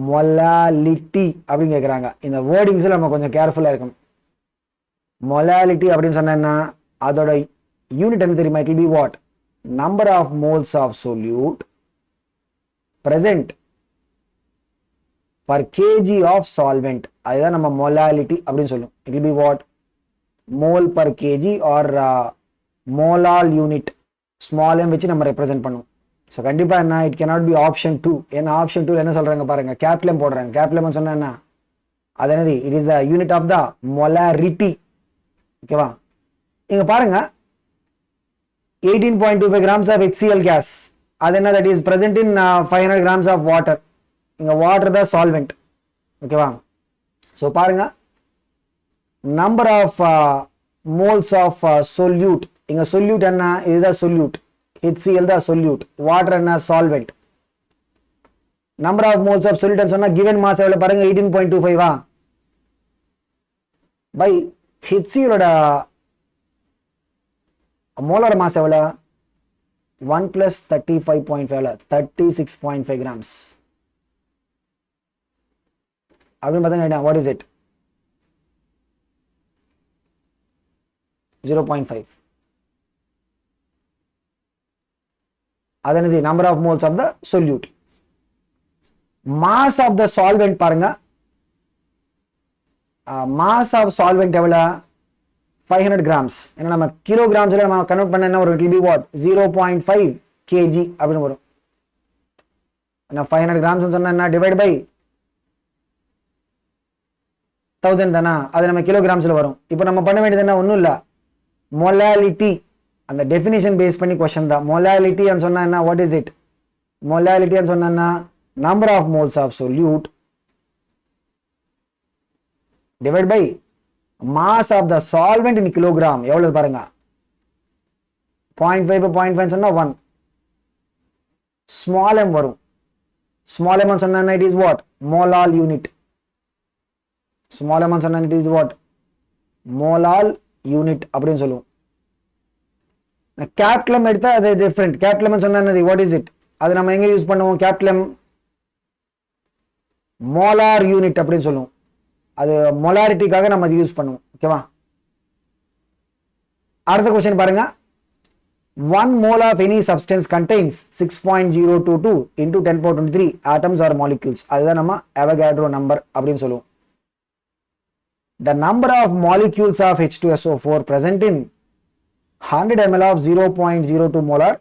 molality அப்படினு கேக்குறாங்க. இந்த வேர்டிங்ஸ்ல நம்ம கொஞ்சம் கேர்ஃபுல்லா இருக்கணும். molality அப்படினு சொன்னா அதோட யூனிட் என்ன தெரியுமா? it will be what? number of moles of solute present per kg of solvent. அதுதான் நம்ம molality அப்படினு சொல்லுவோம். it will be what? mole per kg or molal unit. small m வச்சு நம்ம ரெப்ரசன்ட் பண்ணுவோம். ஸோ கண்டிப்பா என்ன? it cannot be option 2. ஏன்னா ஆப்ஷன் 2 என்ன சொல்றாங்க பாருங்க, கேபிட்டல் எம் போடுறாங்க. கேபிட்டல் எம் சொன்னா என்ன? அது என்னது? it is the unit of the molarity. ஓகேவா? இங்க பாருங்க 18.25 grams of HCl gas. அது என்ன? that is present in 500 grams of water. இங்க வாட்டர் தான் சால்வெண்ட். ஓகேவா? ஸோ பாருங்க, number of moles of solute. இங்க சொல்யூட் என்ன, இதுதான் சொல்யூட், HCl தான் சொல்யூட், வாட்டர் என்ன solvent. Number of moles of solute சொன்னா given மாஸ் எவ்வளவு பாருங்க 18.25 பை HCl ஓட மோலார் மாஸ் எவ்வளவு 1 plus 35.5 36.5 grams. அப்படின்னு பார்த்தீங்கன்னா what is it 0.5. அது என்னது number of moles of the solute. mass of the solvent பாருங்க, mass of solvent எவ்வளவு 500 grams. ஏன்னா நம்ம கிலோகிராம்ஸ்ல நம்ம கன்வெர்ட் பண்ண என்ன வரும், it will be what 0.5 kg அப்படின்னு வரும். என்ன 500 grams சொன்னா என்ன டிவைட் பை 1000 தானா, அது நம்ம கிலோகிராம்ஸ்ல வரும். இப்போ நம்ம பண்ண வேண்டியது என்ன, ஒன்றும் இல்லை, மொலாலிட்டி அந்த டெஃபினிஷன் பேஸ் பண்ணி கொஸ்டின் தான். மொலாலிட்டி சொன்னா என்ன, வாட் இஸ் இட், மொலாலிட்டி சொன்னா number of moles of solute divide by mass of the solvent in kilogram. எவ்வளவு பாருங்க 0.5 0.5 சொன்னா 1. small m வரும். small m சொன்னா it is what mole unit. small m சொன்னா it is what mole unit அப்படின்னு சொல்லுவோம். capital m எடுத்தா அது different. capital m சொன்னா என்னது, what is it, அது நம்ம எங்க யூஸ் பண்ணுவோம், capital m molar unit அப்படின்னு சொல்லுவோம். அது மொலாரிட்டிக்காக நம்ம அது யூஸ் பண்ணுவோம். ஓகேவா, அடுத்த क्वेश्चन பாருங்க. 1 mole of any substance contains 6.022 into 10^23 atoms or molecules. அதுதான் நம்ம Avogadro number அப்படின்னு சொல்லுவோம். The number of molecules of H2SO4 present in 100 ml of 0.02 molar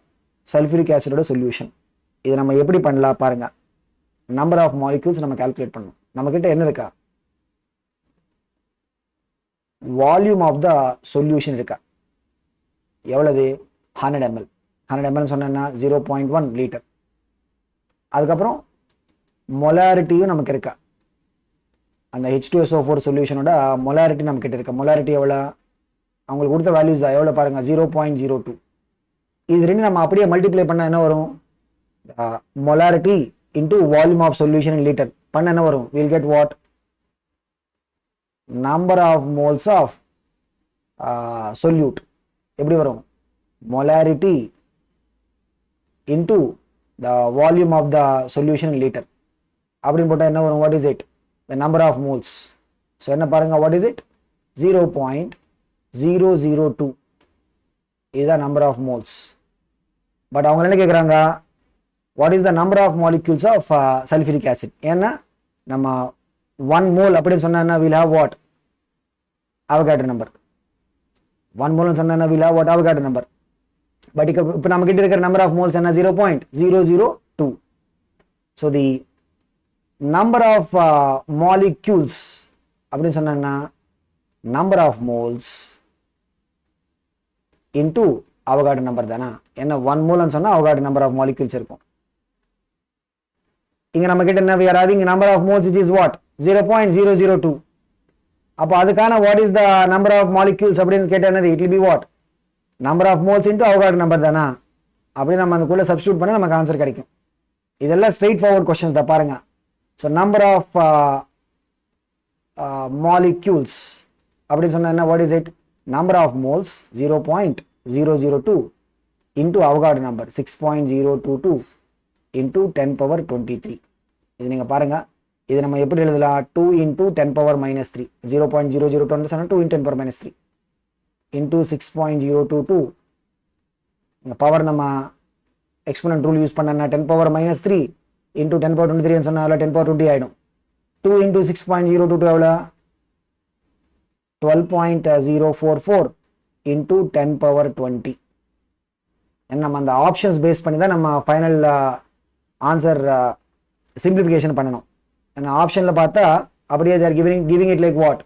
sulfuric acid solution. இது நம்ம எப்படி பண்ணலாம் பாருங்க. நம்பர் ஆஃப் மாலிக்யூல்ஸ் நம்ம கால்குலேட் பண்ணணும். நம்ம கிட்ட என்ன இருக்கா, வால்யூம் ஆஃப் த சொல்யூஷன் இருக்கா, எவ்வளவு 100 ml. 100 ml சொன்னா 0.1 லிட்டர். அதுக்கப்புறம் மொலாரிட்டியும் நமக்கு இருக்கா, அந்த H2SO4 சொல்யூஷனோட மொலாரிட்டி நம்ம கிட்ட இருக்கா. மொலாரிட்டி எவ்வளோ, அவங்களுக்கு கொடுத்த வேல்யூஸ் தான், எவ்வளோ பாருங்க 0.02. இது ரெண்டு நம்ம அப்படியே மல்டிப்ளை பண்ண என்ன வரும், molarity into volume of solution in litre பண்ண என்ன வரும், will get what number of moles of solute. எப்படி வரும், molarity into the volume of the solution in litre அப்படின்னு போட்டால் என்ன வரும், what is it the number of moles. So என்ன பாருங்க, வாட் இஸ் இட் 0.002. இதுதான் நம்பர் ஆஃப் மோல்ஸ். பட் அவங்க என்ன கேட்குறாங்க, what is the number of molecules of sulphuric acid. ஏன்னா நம்ம 1 mole அப்படின்னு சொன்னா will have what Avogadro number. 1 mole சொன்னா will have what Avogadro number. But இப்போ நம்ம கிட்ட இருக்கிற நம்பர் ஆஃப் மோல்ஸ் என்ன 0.002. So the number of molecules அப்படின்னு சொன்னா number of moles into Avogadro number தானே. ஏன்னா 1 mole சொன்னா அவகாட்ரோ நம்பர் ஆஃப் மாலிக்யூல்ஸ் இருக்கும். இங்க நம்ம கிட்ட என்ன, we are having number of moles which is what 0.002. அப்போ அதுக்கான what is the number of molecules அப்படின்னு கேட்டா என்னது, it will be what number of moles into Avogadro number தானா. அப்படி நம்ம அதுக்குள்ள சப்ஸ்டிட்யூட் பண்ணா நமக்கு ஆன்சர் கிடைக்கும். இதெல்லாம் ஸ்ட்ரெயிட் ஃபார்வர்ட் क्वेश्चंस தான் பாருங்க. ஸோ நம்பர் ஆஃப் மாலிக்யூல்ஸ் அப்படின்னு சொன்னா என்ன, what is it number of moles 0.002 into Avogadro number 6.022 into 10^23. இது நீங்க பாருங்க, இது நம்ம எப்படி எழுதலாம், 2 into 10^-3. 0.002 சொன்னா 2 into 10^-3 into 6.022. இந்த பவர் நம்ம எக்ஸ்போனன்ட் ரூல் யூஸ் பண்ணா 10^-3 into 10^23 சொன்னா 10^20 ஆயிடும். 2 into 6.022 எவ்வளவு 12.044 into 10^20. நம்ம அந்த ஆப்ஷன்ஸ் பேஸ் பண்ணி தான் நம்ம ஃபைனல் ஆன்சர் சிம்பிளிஃபிகேஷன் பண்ணணும். ஏன்னா ஆப்ஷனில் பார்த்தா அப்படியே there giving it like what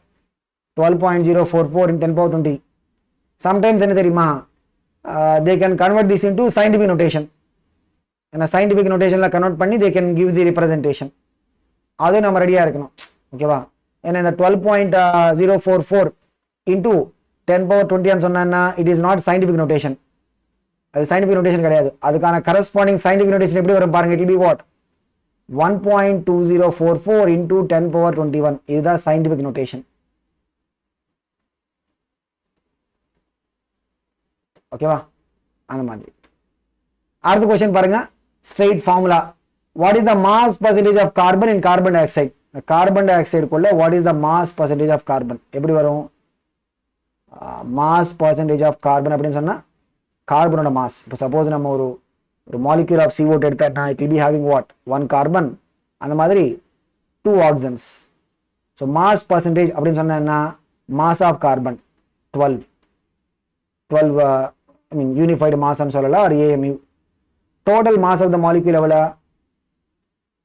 12.044 in 10^20. Sometimes என்ன தெரியுமா, they can convert this into scientific notation. ஏன்னா சயின்டிஃபிக் நோட்டேஷனில் கன்வெர்ட் பண்ணி they can give the representation. அதுவும் நம்ம ரெடியாக இருக்கணும். ஓகேவா, ஏன்னா இந்த 12.044 இன்டூ 10 power 20 சொன்னா it is not scientific notation. அது scientific notation கிடையாது. அதுக்கான corresponding scientific notation எப்படி வரும் பாருங்க. It will be what? 1.2044 into 10 power 21. இதுதான் scientific notation. ஓகேவா? அந்த மாதிரி. அடுத்த கொஸ்டின் பாருங்க. Straight formula. What is the mass percentage of carbon in carbon dioxide? Carbon dioxide குள்ள what is the mass percentage of carbon எப்படி வரும்? Mass percentage of carbon அப்படின்னு சொன்னா கார்பனோட மாஸ். இப்போ சப்போஸ் நம்ம ஒரு மாலிக்யூல் ஆஃப் CO2 எடுத்தா it will be having what 1 carbon, அந்த மாதிரி 2 ஆக்சிஜன்ஸ். ஸோ மாஸ் பர்சன்டேஜ் அப்படின்னு சொன்னா என்ன? Mass of carbon 12 I mean unified மாஸ்ன்னு சொல்லலாம், ஒரு AMU. Total mass of the molecule எவ்வளோ?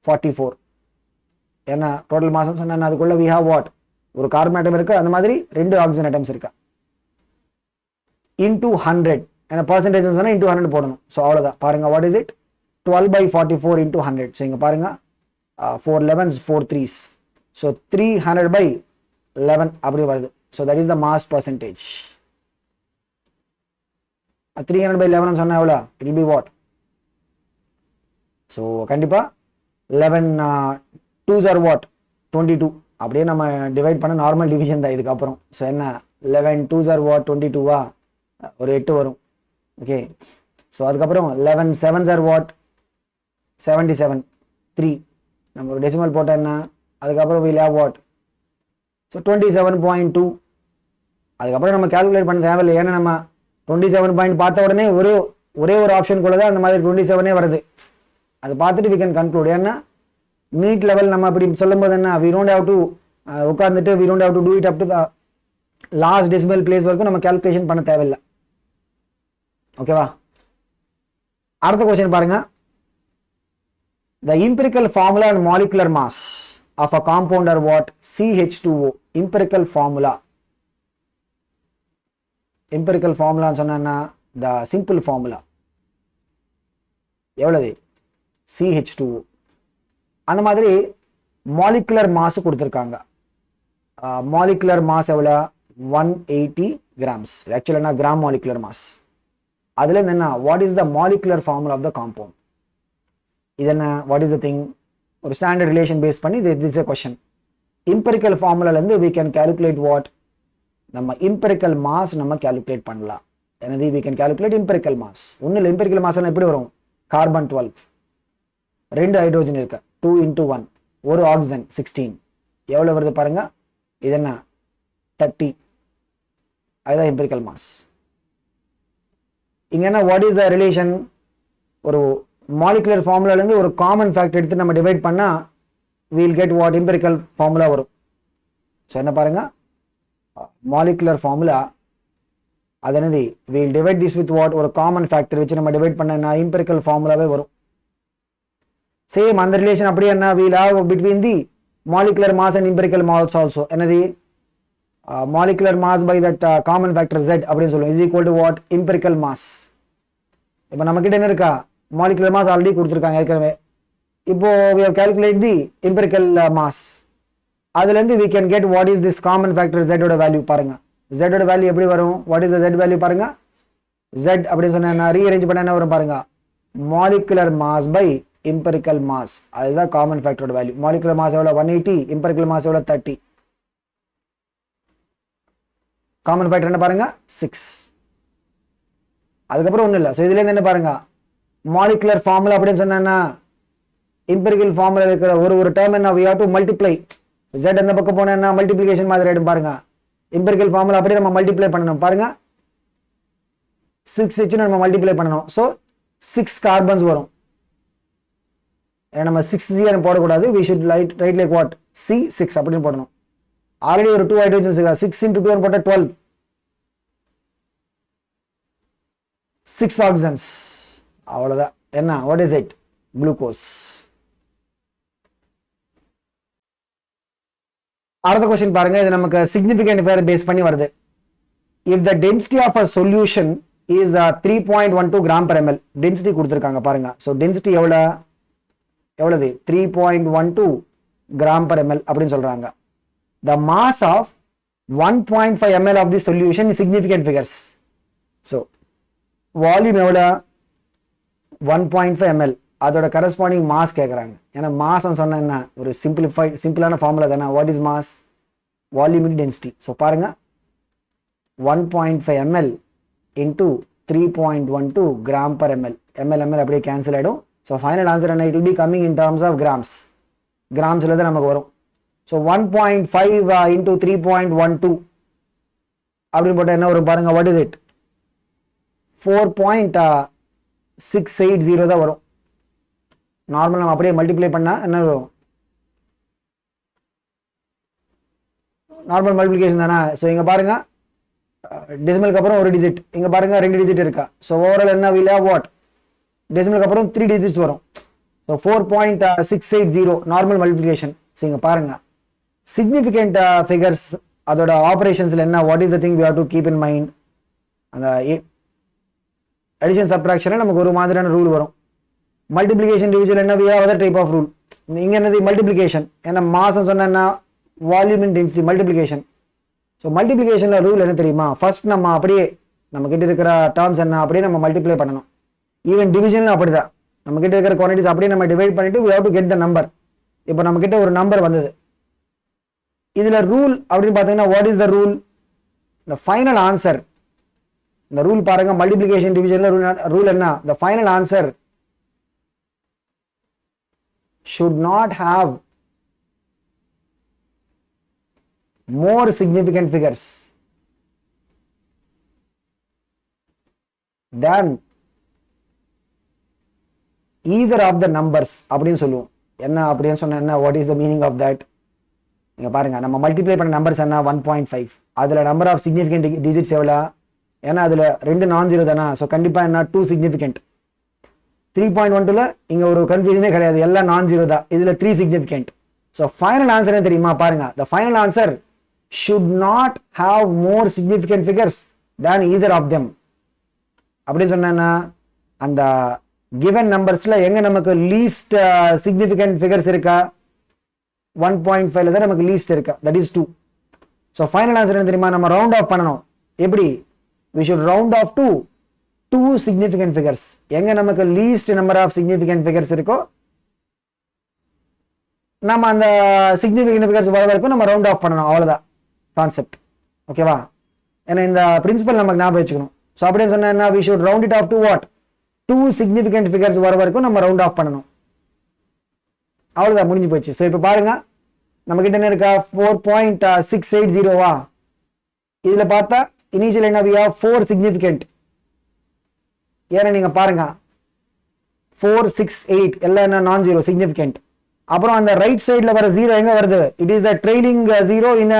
44. என்ன டோட்டல் மாஸ் சொன்னா அதுக்குள்ள we have what? ஒரு கார்பன் ஆட்டம் இருக்கு, அந்த மாதிரி 2 ஆக்சிஜன் ஆட்டம்ஸ் இருக்கு. into 100 என்ன பர்சன்டேஜ் சொன்னா into 100 போடணும். ஸோ அவ்வளோதான். பாருங்க what is it? 12/44 into 100. So இங்க பாருங்க 4 11s 4 3s. ஸோ 300/11 அப்படி வருது. So that is the mass percentage. 300/11 சொன்னா எவ்வளோ? It will be what? So கண்டிப்பா 11 2s are what? 22. அப்படியே நம்ம டிவைட் பண்ண நார்மல் டிவிஷன் தான் இதுக்கப்புறம். ஸோ என்ன 11 2s are what? 22வா? ஒரு 8 வரும். ஓகே. ஸோ அதுக்கப்புறம் 11 7s are what? 77 3. நம்ம ஒரு டெசிமல் போட்டால் என்ன? அதுக்கப்புறம் we'll have what? ஸோ 27.2. அதுக்கப்புறம் நம்ம கால்குலேட் பண்ண தேவையில்லை. ஏன்னா நம்ம 27 பாயிண்ட் பார்த்த உடனே ஒரே ஒரு ஆப்ஷன் கூட தான் அந்த மாதிரி 27 வருது. அது பார்த்துட்டு we can conclude. ஏன்னா நீட் லெவல் நம்ம அப்படி சொல்லும்போது என்ன, we don't have to உட்கார்ந்துட்டு we don't have to do it up to the last decimal place வரைக்கும் நம்ம கால்குலேஷன் பண்ண தேவையில்லை. ஓகேவா? அடுத்த கொஸ்டின் பாருங்க. the empirical formula and molecular mass of a compound are what? CH2O. empirical formula சொன்னா the simple formula எவ்வளவு? CH2O. அந்த மாதிரி மாலிகுலர் மாஸ் கொடுத்துருக்காங்க. மாலிகுலர் மாஸ் எவ்வளோ? 180 grams. ஆக்சுவலாக என்ன கிராம் மாலிகுலர் மாஸ். அதுல என்ன what is the molecular formula of the compound? இது என்ன வாட் இஸ் த திங்? ஒரு ஸ்டாண்டர்ட் ரிலேஷன் பேஸ் பண்ணி this is a question. Empirical ஃபார்முலாலேருந்து we can calculate what? நம்ம இம்பெரிக்கல் மாஸ் நம்ம கால்குலேட் பண்ணலாம். எனது we can calculate இம்பெரிக்கல் மாஸ். ஒன்றும் இல்லை, இம்பெரிக்கல் மாஸ் எப்படி வரும்? கார்பன் 12, 2 ஹைட்ரோஜன் இருக்கு, 2 into 1, ஒரு ஆக்சிஜன் 16. எவ்வளோ வருது பாருங்க. இது என்ன? 30. அதுதான் எம்பிரிக்கல் மாஸ். இங்க என்ன வாட் இஸ் த ரிலேஷன்? ஒரு மாலிகுலர் ஃபார்முலாலேருந்து ஒரு காமன் ஃபேக்டர் எடுத்து நம்ம டிவைட் பண்ணா we'll get what? Empirical formula வரும். ஸோ என்ன பாருங்க, மாலிகுலர் ஃபார்முலா அது என்னது? we'll divide this with what? ஒரு காமன் ஃபேக்டர் வச்சு நம்ம டிவைட் பண்ணா எம்பிரிக்கல் ஃபார்முலாவே வரும். சேம் அந்த ரிலேஷன் அப்படியே என்ன we'll have between the molecular mass and empirical mass also. என்னது? molecular mass by that common factor Z அப்படின்னு சொல்லுவோம் is equal to what? empirical mass. இப்போ நம்ம கிட்ட என்ன இருக்கா? molecular mass ஆல்ரெடி கொடுத்துருக்காங்க ஏற்கனவே. இப்போ we have calculated the empirical mass. அதுலேருந்து we can get what is this common factor Z ஓட வேல்யூ. பாருங்க Z ஓட வேல்யூ எப்படி வரும்? what is the Z value பாருங்க. Z அப்படின்னு சொன்னா ரீஅரேஞ்ச் பண்ண என்ன வரும் பாருங்க, molecular mass by empirical mass. அதுதான் காமன் ஃபேக்டரோட வேல்யூ. molecular mass எவ்வளோ? 180, empirical mass எவ்வளோ? 30. காமன் ஃபேக்டர் என்ன பாருங்க? 6. அதுக்கப்புறம் ஒன்றும் இல்லை. ஸோ இதுலேருந்து என்ன பாருங்க, மாலிகுலர் ஃபார்முலா அப்படின்னு சொன்னா empirical ஃபார்முலா இருக்கிற ஒரு டேர்ம் என்ன we have to multiply. Z அந்த பக்கம் போனா மல்டிப்ளிகேஷன் மாதிரி ஆயிடும் பாருங்க. empirical ஃபார்முலா அப்படியே நம்ம மல்டிப்ளை பண்ணணும் பாருங்க. 6 வச்சு நம்ம மல்டிப்ளை பண்ணணும். ஸோ 6 கார்பன்ஸ் வரும். நம்ம 6C போடக்கூடாது. we should write like what? C6 அப்படின்னு போடணும். ஆல்ரெடி ஒரு 2 ஹைட்ரோஜன்ஸ் இருக்கா. 6 into 2 போட்டா 12. 6 ஆக்சிஜன்ஸ். அவ்வளோதான். என்ன what is it? குளுக்கோஸ். அடுத்த கொஸ்டின் பாருங்க. இது நமக்கு சிக்னிஃபிகன்ட் பேர் பேஸ் பண்ணி வருது. if the density of a solution is 3.12 gram per ml, density கொடுத்துருக்காங்க பாருங்க. ஸோ டென்சிட்டி எவ்வளவு? 3.12 gram per ml அப்படின்னு சொல்றாங்க. the mass of 1.5 ml of the solution is significant figures. So volume எவ்வளோ 1.5 ml, அதோட கரஸ்பாண்டிங் மாஸ் கேட்குறாங்க. ஏன்னா mass சொன்ன என்ன ஒரு சிம்பிளான ஃபார்முலா தானே. What is mass? Volume into density. So பாருங்க 1.5 ml into 3.12 gram per ml. ml அப்படியே கேன்சல் ஆகிடும். ஸோ ஃபைனல் ஆன்சர் என்ன? It will be coming in terms of grams. கிராம்ஸில் தான் நமக்கு வரும். ஸோ 1.5 into 3.12 அப்படின்னு போட்டால் என்ன வரும் பாருங்க. What is it? 4.680 தான் வரும். நார்மல் நம்ம அப்படியே மல்டிப்ளை பண்ணால் என்ன வரும்? நார்மல் மல்டிப்ளிகேஷன் தானே. ஸோ இங்கே பாருங்க டெசிமலுக்கு அப்புறம் ஒரு டிஜிட், இங்கே பாருங்க 2 டிஜிட் இருக்கா. ஸோ ஓவரால் என்ன வில் ஹேவ் வாட்? டெசிமலுக்கு அப்புறம் 3 டிஜிட்ஸ் வரும். So 4.680 normal multiplication. ஸோ இங்கே பாருங்க சிக்னிஃபிகண்ட் ஃபிகர்ஸ் அதோட ஆப்ரேஷன்ஸில் என்ன, what is the thing we have to keep in mind? அந்த அடிஷன் சப்ட்ராக்ஷனில் நமக்கு ஒரு மாதிரியான ரூல் வரும். மல்டிப்ளிகேஷன் டிவிஷன் என்ன, we have other type of rule. இங்கே என்னது? மல்டிப்ளிகேஷன். ஏன்னா மாசம் சொன்னா volume in density multiplication. So மல்டிப்ளிகேஷனில் ரூல் என்ன தெரியுமா? ஃபர்ஸ்ட் நம்ம அப்படியே நம்ம கிட்ட இருக்கிற டேர்ம்ஸ் என்ன அப்படியே நம்ம மல்டிப்ளை பண்ணணும். ஈவன் டிவிஷனும் அப்படிதான். நம்ம கிட்ட இருக்கிற குவான்டிட்டிஸ் அப்படியே நம்ம டிவைட் பண்ணிட்டு we have to get the number. இப்போ நம்ம கிட்ட ஒரு நம்பர் வந்தது. இதுல ரூல் அப்படின்னு பார்த்தீங்கன்னா what is the rule? the final answer. இந்த ரூல் பாருங்க மல்டிப்ளிகேஷன் டிவிஷன்ல ரூல் என்ன? the final answer should not have more significant figures than either of the numbers அப்படின்னு சொல்லுவோம். என்ன அப்படின்னு சொன்ன என்ன? what is the meaning of that? இங்க பாருங்க நம்ம மல்டிப்ளை பண்ண நம்பர்ஸ் என்ன? 1.5. அதுல நம்பர் ஆஃப் சிக்னிஃபிகண்ட் டிஜிட்ஸ் எவ்வளோ? ஏன்னா அதுல 2 நான் ஜீரோ தானே. ஸோ கண்டிப்பா என்ன? 2 சிக்னிஃபிகண்ட். 3.12ல இங்க ஒரு கன்ஃபியூஷனே கிடையாது, எல்லாம் நான் ஜீரோ தான். இதுல 3 சிக்னிஃபிகண்ட். ஸோ ஃபைனல் ஆன்சர் என்ன தெரியுமா? பாருங்க the final answer should not have more significant figures than either of them. அப்படின்னு சொன்னா அந்த given நம்பர்ஸ்ல எங்க நமக்கு லீஸ்ட் சிக்னிஃபிகண்ட் ஃபிகர்ஸ் இருக்கா? 1.5ல தான் நமக்கு லீஸ்ட் இருக்கா, that is 2. So final answer என்ன தெரியுமா? நம்ம ரவுண்ட் ஆஃப் பண்ணணும். எப்படி? we should round off to 2 significant figures. எங்க நமக்கு least number of significant figures இருக்கோ நம்ம அந்த சிக்னிஃபிகண்ட் ஃபிகர்ஸ் வர வரைக்கும் நம்ம ரவுண்ட் ஆஃப் பண்ணணும். அவ்வளவுதான் கான்செப்ட். ஓகேவா? ஏன்னா இந்த பிரின்சிபல் நமக்கு ஞாபகம் வச்சுக்கணும். ஸோ அப்படின்னு சொன்னா we should round it off to what? 2 significant figures வர வரைக்கும் நம்ம ரவுண்ட் ஆஃப் பண்ணணும். அவ்வளவுதான், முடிஞ்சு போச்சு. ஸோ இப்போ பாருங்க நம்ம கிட்ட என்ன இருக்கா? 4.680வா? இதுல பார்த்தா இனிஷியல் என்ன? we have 4 significant. ஏன்னா நீங்க பாருங்க 4, 6, 8 எல்லாம் என்ன? நான் ஜீரோ சிக்னிஃபிகண்ட். அப்புறம் அந்த ரைட் சைட்ல வர ஜீரோ எங்க வருது? It is a trailing zero in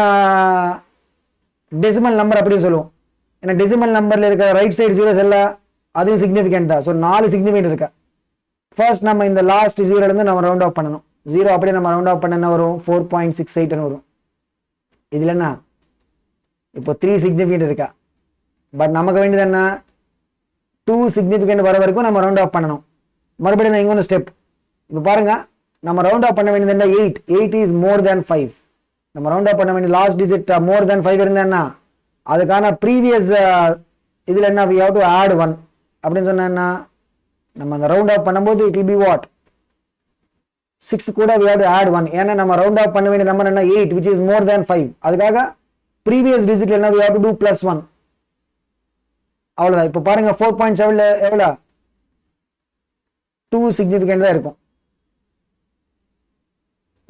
decimal number அப்படின்னு சொல்லுவோம். ஏன்னா டெசிமல் நம்பர்ல இருக்க ரைட் சைடு ஜீரோஸ் எல்லாம் அதுவும் சிக்னிஃபிகண்ட் தான். ஸோ 4 சிக்னிஃபிகண்ட் இருக்கா. ஃபர்ஸ்ட் நம்ம இந்த லாஸ்ட் ஜீரோல இருந்து நம்ம ரவுண்ட் ஆஃப் பண்ணணும். ஜீரோ அப்படியே நம்ம ரவுண்ட் ஆஃப் பண்ண என்ன வரும்? 4.68 வரும். இதுல என்ன? இப்போ 3 சிக்னிஃபிகண்ட் இருக்கா. பட் நமக்கு வேண்டியது என்ன? 2 சிக்னிஃபிகண்ட் வர வரைக்கும் நம்ம ரவுண்ட் ஆஃப் பண்ணணும். மறுபடியும் நான் இங்க ஸ்டெப். இப்போ பாருங்க நம்ம ரவுண்ட் ஆஃப் பண்ண வேண்டியது என்ன? 8 இஸ் மோர் தேன் 5. நம்ம ரவுண்ட் ஆஃப் பண்ண வேண்டிய லாஸ்ட் டிஜிட் மோர் தேன் 5 இருந்தா அதுக்கான ப்ரீவியஸ் இதுல என்ன? we have to add 1 அப்படின்னு சொன்னா நம்ம அந்த ரவுண்ட் ஆஃப் பண்ணும்போது it will be what? 6 கூட we have to add 1. ஏன்னா நம்ம ரவுண்ட் ஆஃப் பண்ண வேண்டிய நம்பர் என்ன? 8 which is more than 5. அதுக்காக ப்ரீவியஸ் டிஜிட்ல என்ன? we have to do +1. அவ்வளவுதான். இப்போ பாருங்க 4.7ல எவ்வளவு? 2 சிக்னிஃபிகண்ட் தான் இருக்கும்.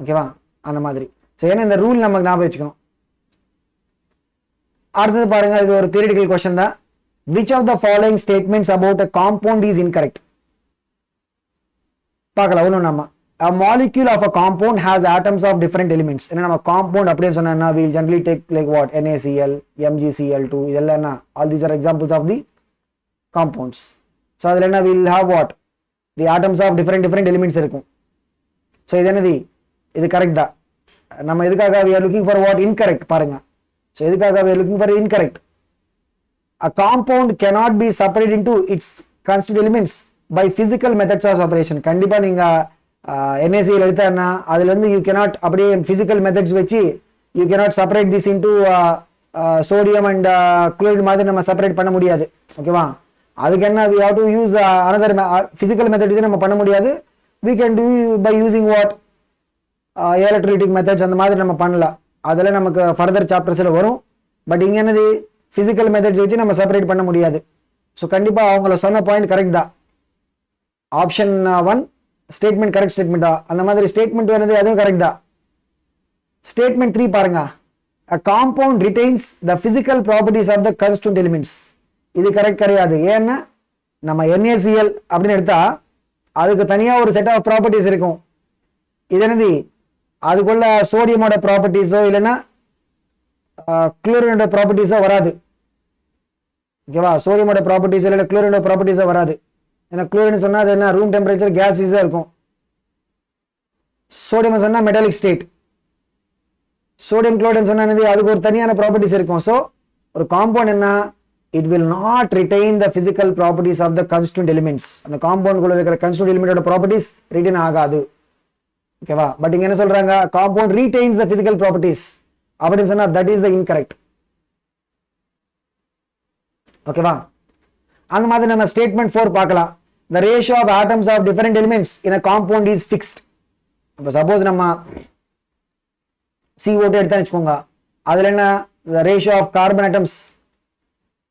ஓகேவா? அந்த மாதிரி. சோ ஏன்னா இந்த ரூல் நமக்கு ஞாபகம் வச்சுக்கணும். அடுத்தது பாருங்க, இது ஒரு தியரிட்டிக்கல் क्वेश्चन தான். which of the following statements about a compound is incorrect? பார்க்கலாம் ஒண்ணு. நம்ம a molecule of a compound has atoms of different elements. என்ன நம்ம compound அப்படியே சொன்னா we will generally take like what? NaCl, MgCl2 இதெல்லாம் என்ன? all these are examples of the compounds. so அதுல என்ன? we will have what? the atoms of different elements இருக்கும். so இது என்னது? இது கரெக்ட் தான். நம்ம எதுக்காக we are looking for what? incorrect பாருங்க. so எதுக்காக we are looking for incorrect? a compound cannot be separated into its constituent elements by physical methods of separation. கண்டிப்பா நீங்க NaCl எடுத்தா அதுல இருந்து you cannot அப்படியே physical methods வச்சு you cannot separate this into sodium and chloride மாதிரி நம்ம separate பண்ண முடியாது. ஓகேவா? அதுக்கு என்ன we have to use another physical method நம்ம பண்ண முடியாது. we can do by using what electrolytic methods அந்த மாதிரி நம்ம பண்ணலாம். அதில் நமக்கு ஃபர்தர் சாப்டர்ஸில் வரும். பட் இங்கே என்னது ஃபிசிக்கல் மெத்தட்ஸ் வச்சு நம்ம செப்பரேட் பண்ண முடியாது. ஸோ கண்டிப்பாக அவங்கள சொன்ன பாயிண்ட் கரெக்ட் தான். ஆப்ஷன் 1 ஸ்டேட்மெண்ட் கரெக்ட் ஸ்டேட்மெண்ட் தான். அந்த மாதிரி ஸ்டேட்மெண்ட் வருது அதுவும் கரெக்ட் தான். ஸ்டேட்மெண்ட் 3 பாருங்க. A compound retains the physical properties of the constituent elements. இது கரெக்ட் கிடையாது. ஏன்னா நம்ம NaCl அப்படின்னு எடுத்தா அதுக்கு தனியாக ஒரு செட் ஆஃப் ப்ராப்பர்ட்டிஸ் இருக்கும். இது என்னது அதுக்குள்ள சோடியமோட ப்ராப்பர்ட்டிஸோ இல்லைன்னா குளோரினோட ப்ராப்பர்ட்டிஸோ வராது. ஓகேவா? சோடியமோட ப்ராப்பர்ட்டிஸோ இல்லை குளோரினோட ப்ராப்பர்ட்டிஸோ வராது. ஏன்னா குளோரின் சொன்னால் அது என்ன ரூம் டெம்பரேச்சர் கேஸஸாக இருக்கும். சோடியம் சொன்னால் மெட்டாலிக் ஸ்டேட். சோடியம் குளோரைடு சொன்னா அதுக்கு ஒரு தனியான ப்ராப்பர்ட்டிஸ் இருக்கும். ஸோ ஒரு காம்பவுண்ட் என்ன it will not retain the physical properties of the constituent elements. அந்த காம்பவுண்ட் இருக்கிற கன்ஸ்டிட்யூண்ட் எலிமெண்டோட ப்ராப்பர்ட்டிஸ் ரிட்டைன் ஆகாது. ஓகேவா? பட் இங்க என்ன சொல்றாங்க காம்பவுண்ட் ரீடைன்ஸ் த பிசிக்கல் ப்ராப்பர்ட்டிஸ் அப்படின்னு சொன்னா தட் இஸ் த இன்கரெக்ட். ஓகேவா? அந்த மாதிரி நம்ம ஸ்டேட்மெண்ட் 4 பார்க்கலாம். The ratio of atoms of different elements in a compound is fixed. இப்போ சப்போஸ் நம்ம CO2 எடுத்தா வச்சுக்கோங்க, அதுல என்ன the ratio of carbon atoms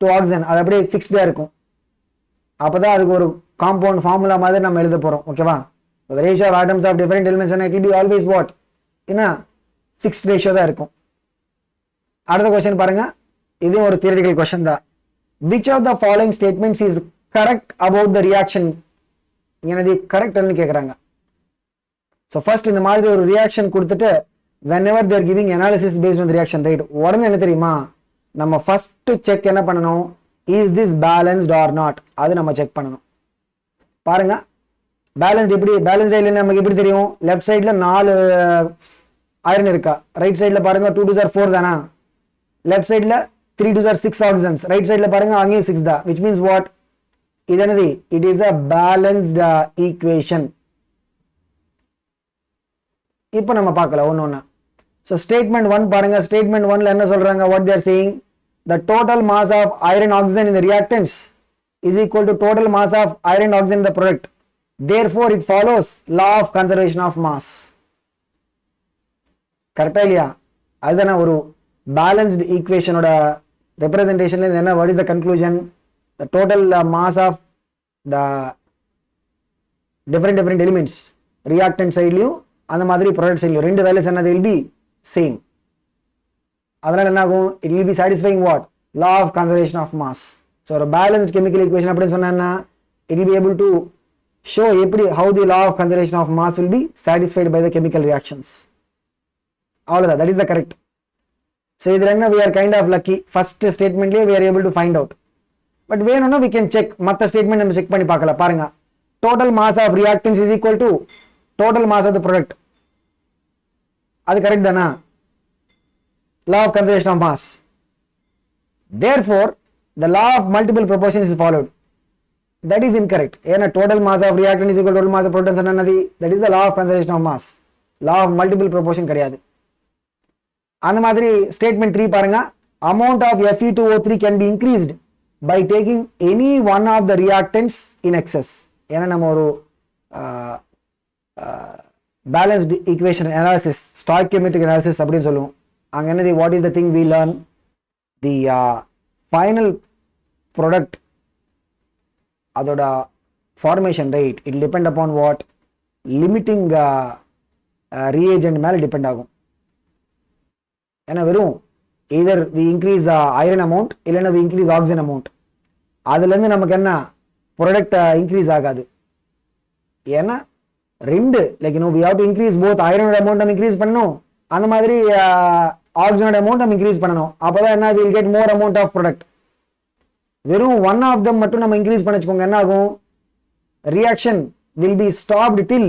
to oxygen அது அப்படியே ஃபிக்ஸ்டா இருக்கும். அப்பதான் அதுக்கு ஒரு காம்பவுண்ட் ஃபார்முலா மாதிரி நம்ம எழுத போறோம். ஓகேவா? the ratio of atoms of different elements and it will be always what என்ன fixed ratio தான் இருக்கும். அடுத்த क्वेश्चन பாருங்க. இது ஒரு theoretical question தான். which of the following statements is correct about the reaction? என்னது கரெக்ட்னு கேக்குறாங்க. so first இந்த மாதிரி ஒரு ரியாக்ஷன் கொடுத்துட்டு whenever they are giving analysis based on the reaction rate உடனே என்ன தெரியுமா நம்ம ஃபர்ஸ்ட் செக் என்ன பண்ணணும் is this balanced or not அது நம்ம செக் பண்ணணும். பாருங்க பேலன்ஸ்ட் எப்படி பேலன்ஸ்ட் இல்லைன்னு நமக்கு எப்படி தெரியும்? லெஃப்ட் சைடுல 4 அயர்ன் இருக்கா, ரைட் சைடுல பாருங்க 2 2s are 4 தானா, லெஃப்ட் சைடுல 3 2s are 6 ஆக்சிஜன்ஸ், ரைட் சைடுல பாருங்க அங்கேயும் 6 தான். which means what இது என்னது it is a balanced equation. இப்போ நம்ம பார்க்கலாம் ஒன்னொன்னா. so statement 1 பாருங்க. statement 1ல என்ன சொல்றாங்க? what they are saying the total mass of iron oxygen in the reactants is equal to total mass of iron oxygen in the product. therefore it follows law of conservation of mass. கரெக்டா இல்லையா? அதுதான ஒரு balanced ஈக்குவேஷனோட ரெப்ரசன்டேஷன்ல என்ன what is the conclusion? the total mass of the different elements reactant சைடுலயும் அந்த மாதிரி product சைடுலயும் ரெண்டு values என்னது will be same. அதனால என்ன ஆகும்? it will be satisfying what law of conservation of mass. so ஒரு balanced chemical equation அப்படின்னு சொன்னா it will be able to show எப்படி how the law of conservation of mass will be satisfied by the chemical reactions. அவ்வளவுதான். that is the correct. so இதுல என்ன we are kind of lucky. first statementலயே we are able to find out. but வேணும்னா we can check மத்த statement நம்ம check பண்ணி பார்க்கலாம். பாருங்க total mass of reactants is equal to total mass of the product. அது correct தானா? law of conservation of mass. therefore the law of multiple proportions is followed. that is incorrect. ஏன்னா total mass of reactant is equal to total mass of product சொன்னது that is the law of conservation of mass. law of multiple proportion கிடையாது. அந்த மாதிரி statement 3 பாருங்க. amount of Fe2O3 can be increased by taking any one of the reactants in excess. ஏன்னா நம்ம ஒரு balanced equation analysis stoichiometric analysis அப்படின்னு சொல்லுவோம். அங்க என்னது what is the thing we learn? the final product அதோட formation rate it will depend upon what limiting reagent மேல depend ஆகும். ஏன்னா வெறும் either we increase iron amount இல்லைன்னா we increase oxygen amount அதுல இருந்து நமக்கு என்ன ப்ராடக்ட் இன்க்ரீஸ் ஆகாது. ஏன்னா ரெண்டு like we have to increase both iron amount நம்ம இன்க்ரீஸ் பண்ணணும், அந்த மாதிரி oxygen amount நம்ம இன்க்ரீஸ் பண்ணணும். அப்பதான் என்ன we will get more amount of product. வெறும் one of them மட்டும் நம்ம இன்க்ரீஸ் பண்ண வச்சுக்கோங்க என்ன ஆகும்? Reaction will be stopped till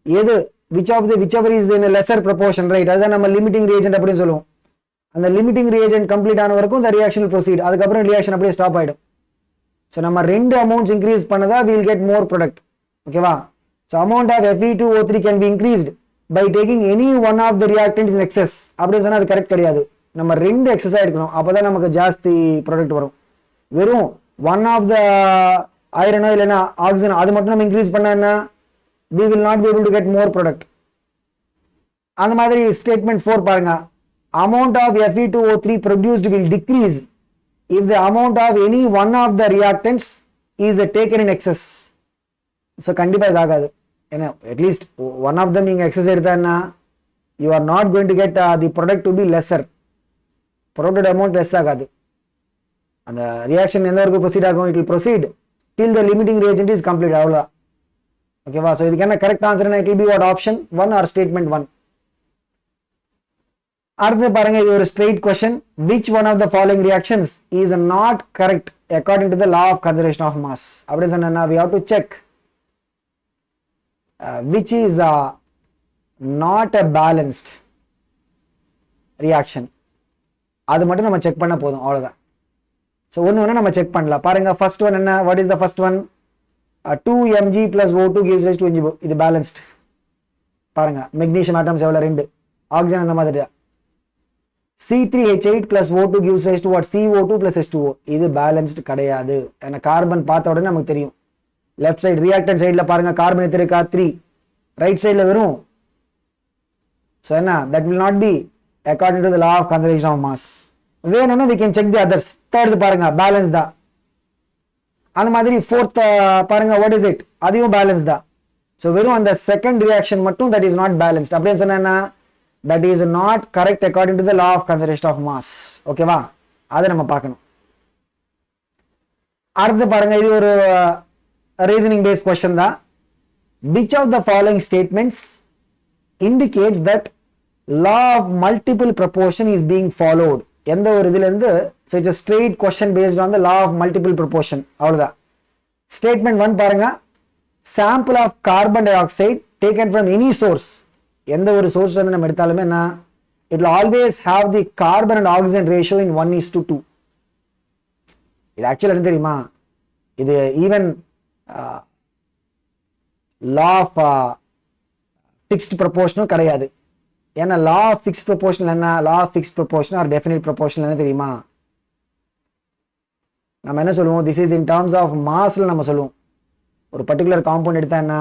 எது whichever is in a lesser proportion, right? அதுதான் நம்ம limiting reagent அப்படின்னு சொல்லுவோம். அந்த limiting reagent கம்ப்ளீட் ஆன வரைக்கும் the reaction will proceed. அதுக்கப்புறம் ரியாக்ஷன் அப்படியே ஸ்டாப் ஆயிடும். ஸோ நம்ம ரெண்டு அமௌண்ட்ஸ் இன்க்ரீஸ் பண்ணதா we will get more product. ஓகேவா? So amount of Fe2O3 can be increased by taking any one of the reactants in excess அப்படின்னு சொன்னா அது கரெக்ட் கிடையாது. நம்ம 2 எக்ஸஸாக எடுக்கணும், அப்போ தான் நமக்கு ஜாஸ்தி ப்ராடக்ட் வரும். வெறும் ஒன் ஆஃப் த ஐரனோ இல்லைன்னா ஆக்சிஜன் அது மட்டும் நம்ம இன்க்ரீஸ் பண்ணா we will not be able to get more product. அந்த மாதிரி ஸ்டேட்மெண்ட் 4 பாருங்க, amount of Fe2O3 produced will decrease if the amount of any one of the reactants is taken in excess. So கண்டிப்பாக இதாகாது. ஏன்னா at least one of them நீங்கள் excess எடுத்தான்னா you are not going to get the product to be lesser. Product amount less ஆகாது. அந்த reaction எந்த வரைக்கும் proceed ஆகும், it will proceed till the limiting reagent is complete. அவ்வளோதான். ஓகேவா? ஸோ இதுக்கு என்ன correct answer? It will be what option 1 R statement 1. அடுத்து பாருங்க, இது ஒரு straight question. which one of the following reactions is not correct according to the law of conservation of mass? அப்படின்னு சொன்னா we have to check which is not a balanced reaction. அது மட்டும் நம்ம check பண்ண போதும், அவ்வளவுதான். ஸோ ஒன்று நம்ம செக் பண்ணலாம். பாருங்க, ஃபர்ஸ்ட் ஒன் என்ன? What is the first one? 2 mg plus O2 gives rise to NG2. இது பேலன்ஸ்ட். பாருங்க, மெக்னீஷியம் ஆட்டம்ஸ் எவ்வளோ? 2. ஆக்சிஜன் அந்த மாதிரி தான். C3H8 plus O2 gives rise to what? CO2 plus H2O. இது பேலன்ஸ்டு கிடையாது. ஏன்னா கார்பன் பார்த்த உடனே நமக்கு தெரியும். லெஃப்ட் சைடு ரியாக்டன்ட் சைடில் பாருங்க, கார்பன் எத்தனை இருக்கா? 3. ரைட் சைடில் வெறும். ஸோ என்ன? That will not be according to the law of conservation of mass. வேணும்னா we can check the others. Third பாருங்க, பேலன்ஸ் தான். அந்த மாதிரி ஃபோர்த் பாருங்க, வாட் இஸ் இட்? அதையும் பேலன்ஸ் தான். ஸோ வெறும் அந்த செகண்ட் ரியாக்ஷன் மட்டும் தட் இஸ் நாட் பேலன்ஸ்ட் அப்படின்னு சொன்னா that is not correct according to the law of conservation of mass. ஓகேவா? அதை நம்ம பார்க்கணும். அடுத்து பாருங்க, இது ஒரு ரீசனிங் பேஸ்ட் क्वेश्चन தான். which of the following statements indicates that law of multiple proportion is being followed? எந்த ஒரு இதுல இருந்து? so it's a straight question based on the law of multiple proportion. அவ்வளவுதான். statement 1 பாருங்க, sample of carbon dioxide taken from any source. எந்த ஒரு source வந்து நம்ம எடுத்தாலுமே என்ன, it will always have the carbon and oxygen ratio in 1:2. இது ஆக்சுவலா என்ன தெரியுமா? இது even law of fixed proportion கிடையாது. ஏன்னா law of fixed proportion என்ன? law of fixed proportion or definite proportion என்ன தெரியுமா? நம்ம என்ன சொல்லுவோம்? this is in terms of massல நம்ம சொல்லுவோம். ஒரு பர்టిక్యులர் காம்பவுண்ட் எடுத்தா என்ன,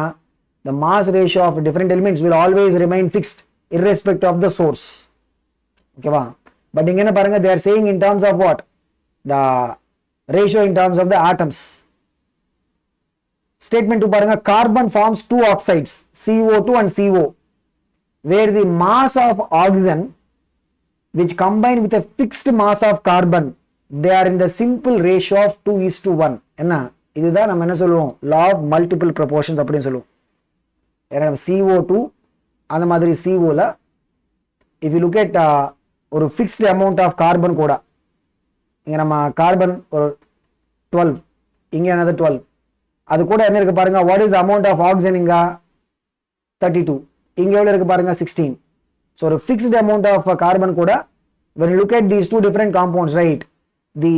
the mass ratio of different elements will always remain fixed irrespective of the source. ஓகேவா? பட் இங்க என்ன பாருங்க, they are saying in terms of what? the ratio in terms of the atoms. statement 2 பாருங்க, carbon forms 2 oxides CO2 and CO where the mass of oxygen which combine with a fixed mass of carbon they are in the simple ratio of 2:1. என்ன? இதுதான் நம்ம என்ன சொல்லுவோம்? law of multiple proportions அப்படின்னு சொல்லுவோம். ஏன்னா CO2 அந்த மாதிரி CO-ல if you look at ஒரு fixed amount of carbon கூட, இங்க நம்ம கார்பன் ஒரு 12, இங்க another 12, அது கூட என்ன இருக்கு பாருங்க, what is the amount of oxygen இங்க 32, இங்க எவ்வளவு இருக்கு பாருங்க 16. so ஒரு fixed amount of carbon கூட when you look at these two different compounds, right, the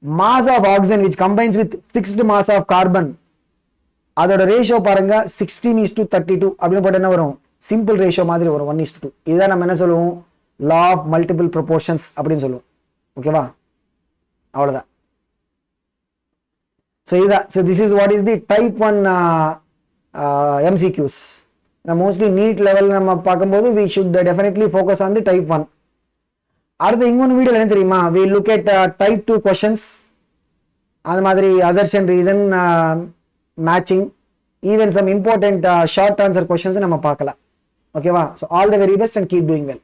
mass of oxygen which combines with fixed mass of carbon அதோட ratio பாருங்க 16:32 அப்படின்னு போட்டு என்ன வரும்? சிம்பிள் ரேஷியோ மாதிரி வரும் 1:2. இதுதான் நம்ம என்ன சொல்லுவோம்? லா ஆஃப் மல்டிபிள் ப்ரொபோர்ஷன்ஸ் அப்படின்னு சொல்லுவோம். ஓகேவா? அவ்வளவுதான். ஸோ இதுதான். So this is what is the type 1 MCQs. Mostly NEET level நம்ம பார்க்கும்போது we should definitely focus on the type 1. அடுத்து இன்னொன்று வீடியோல என்ன தெரியுமா? we look at type 2 questions. அந்த மாதிரி assertion, reason, matching, even some important short answer questions நம்ம பார்க்கலாம். ஓகேவா? so all the very best and keep doing well.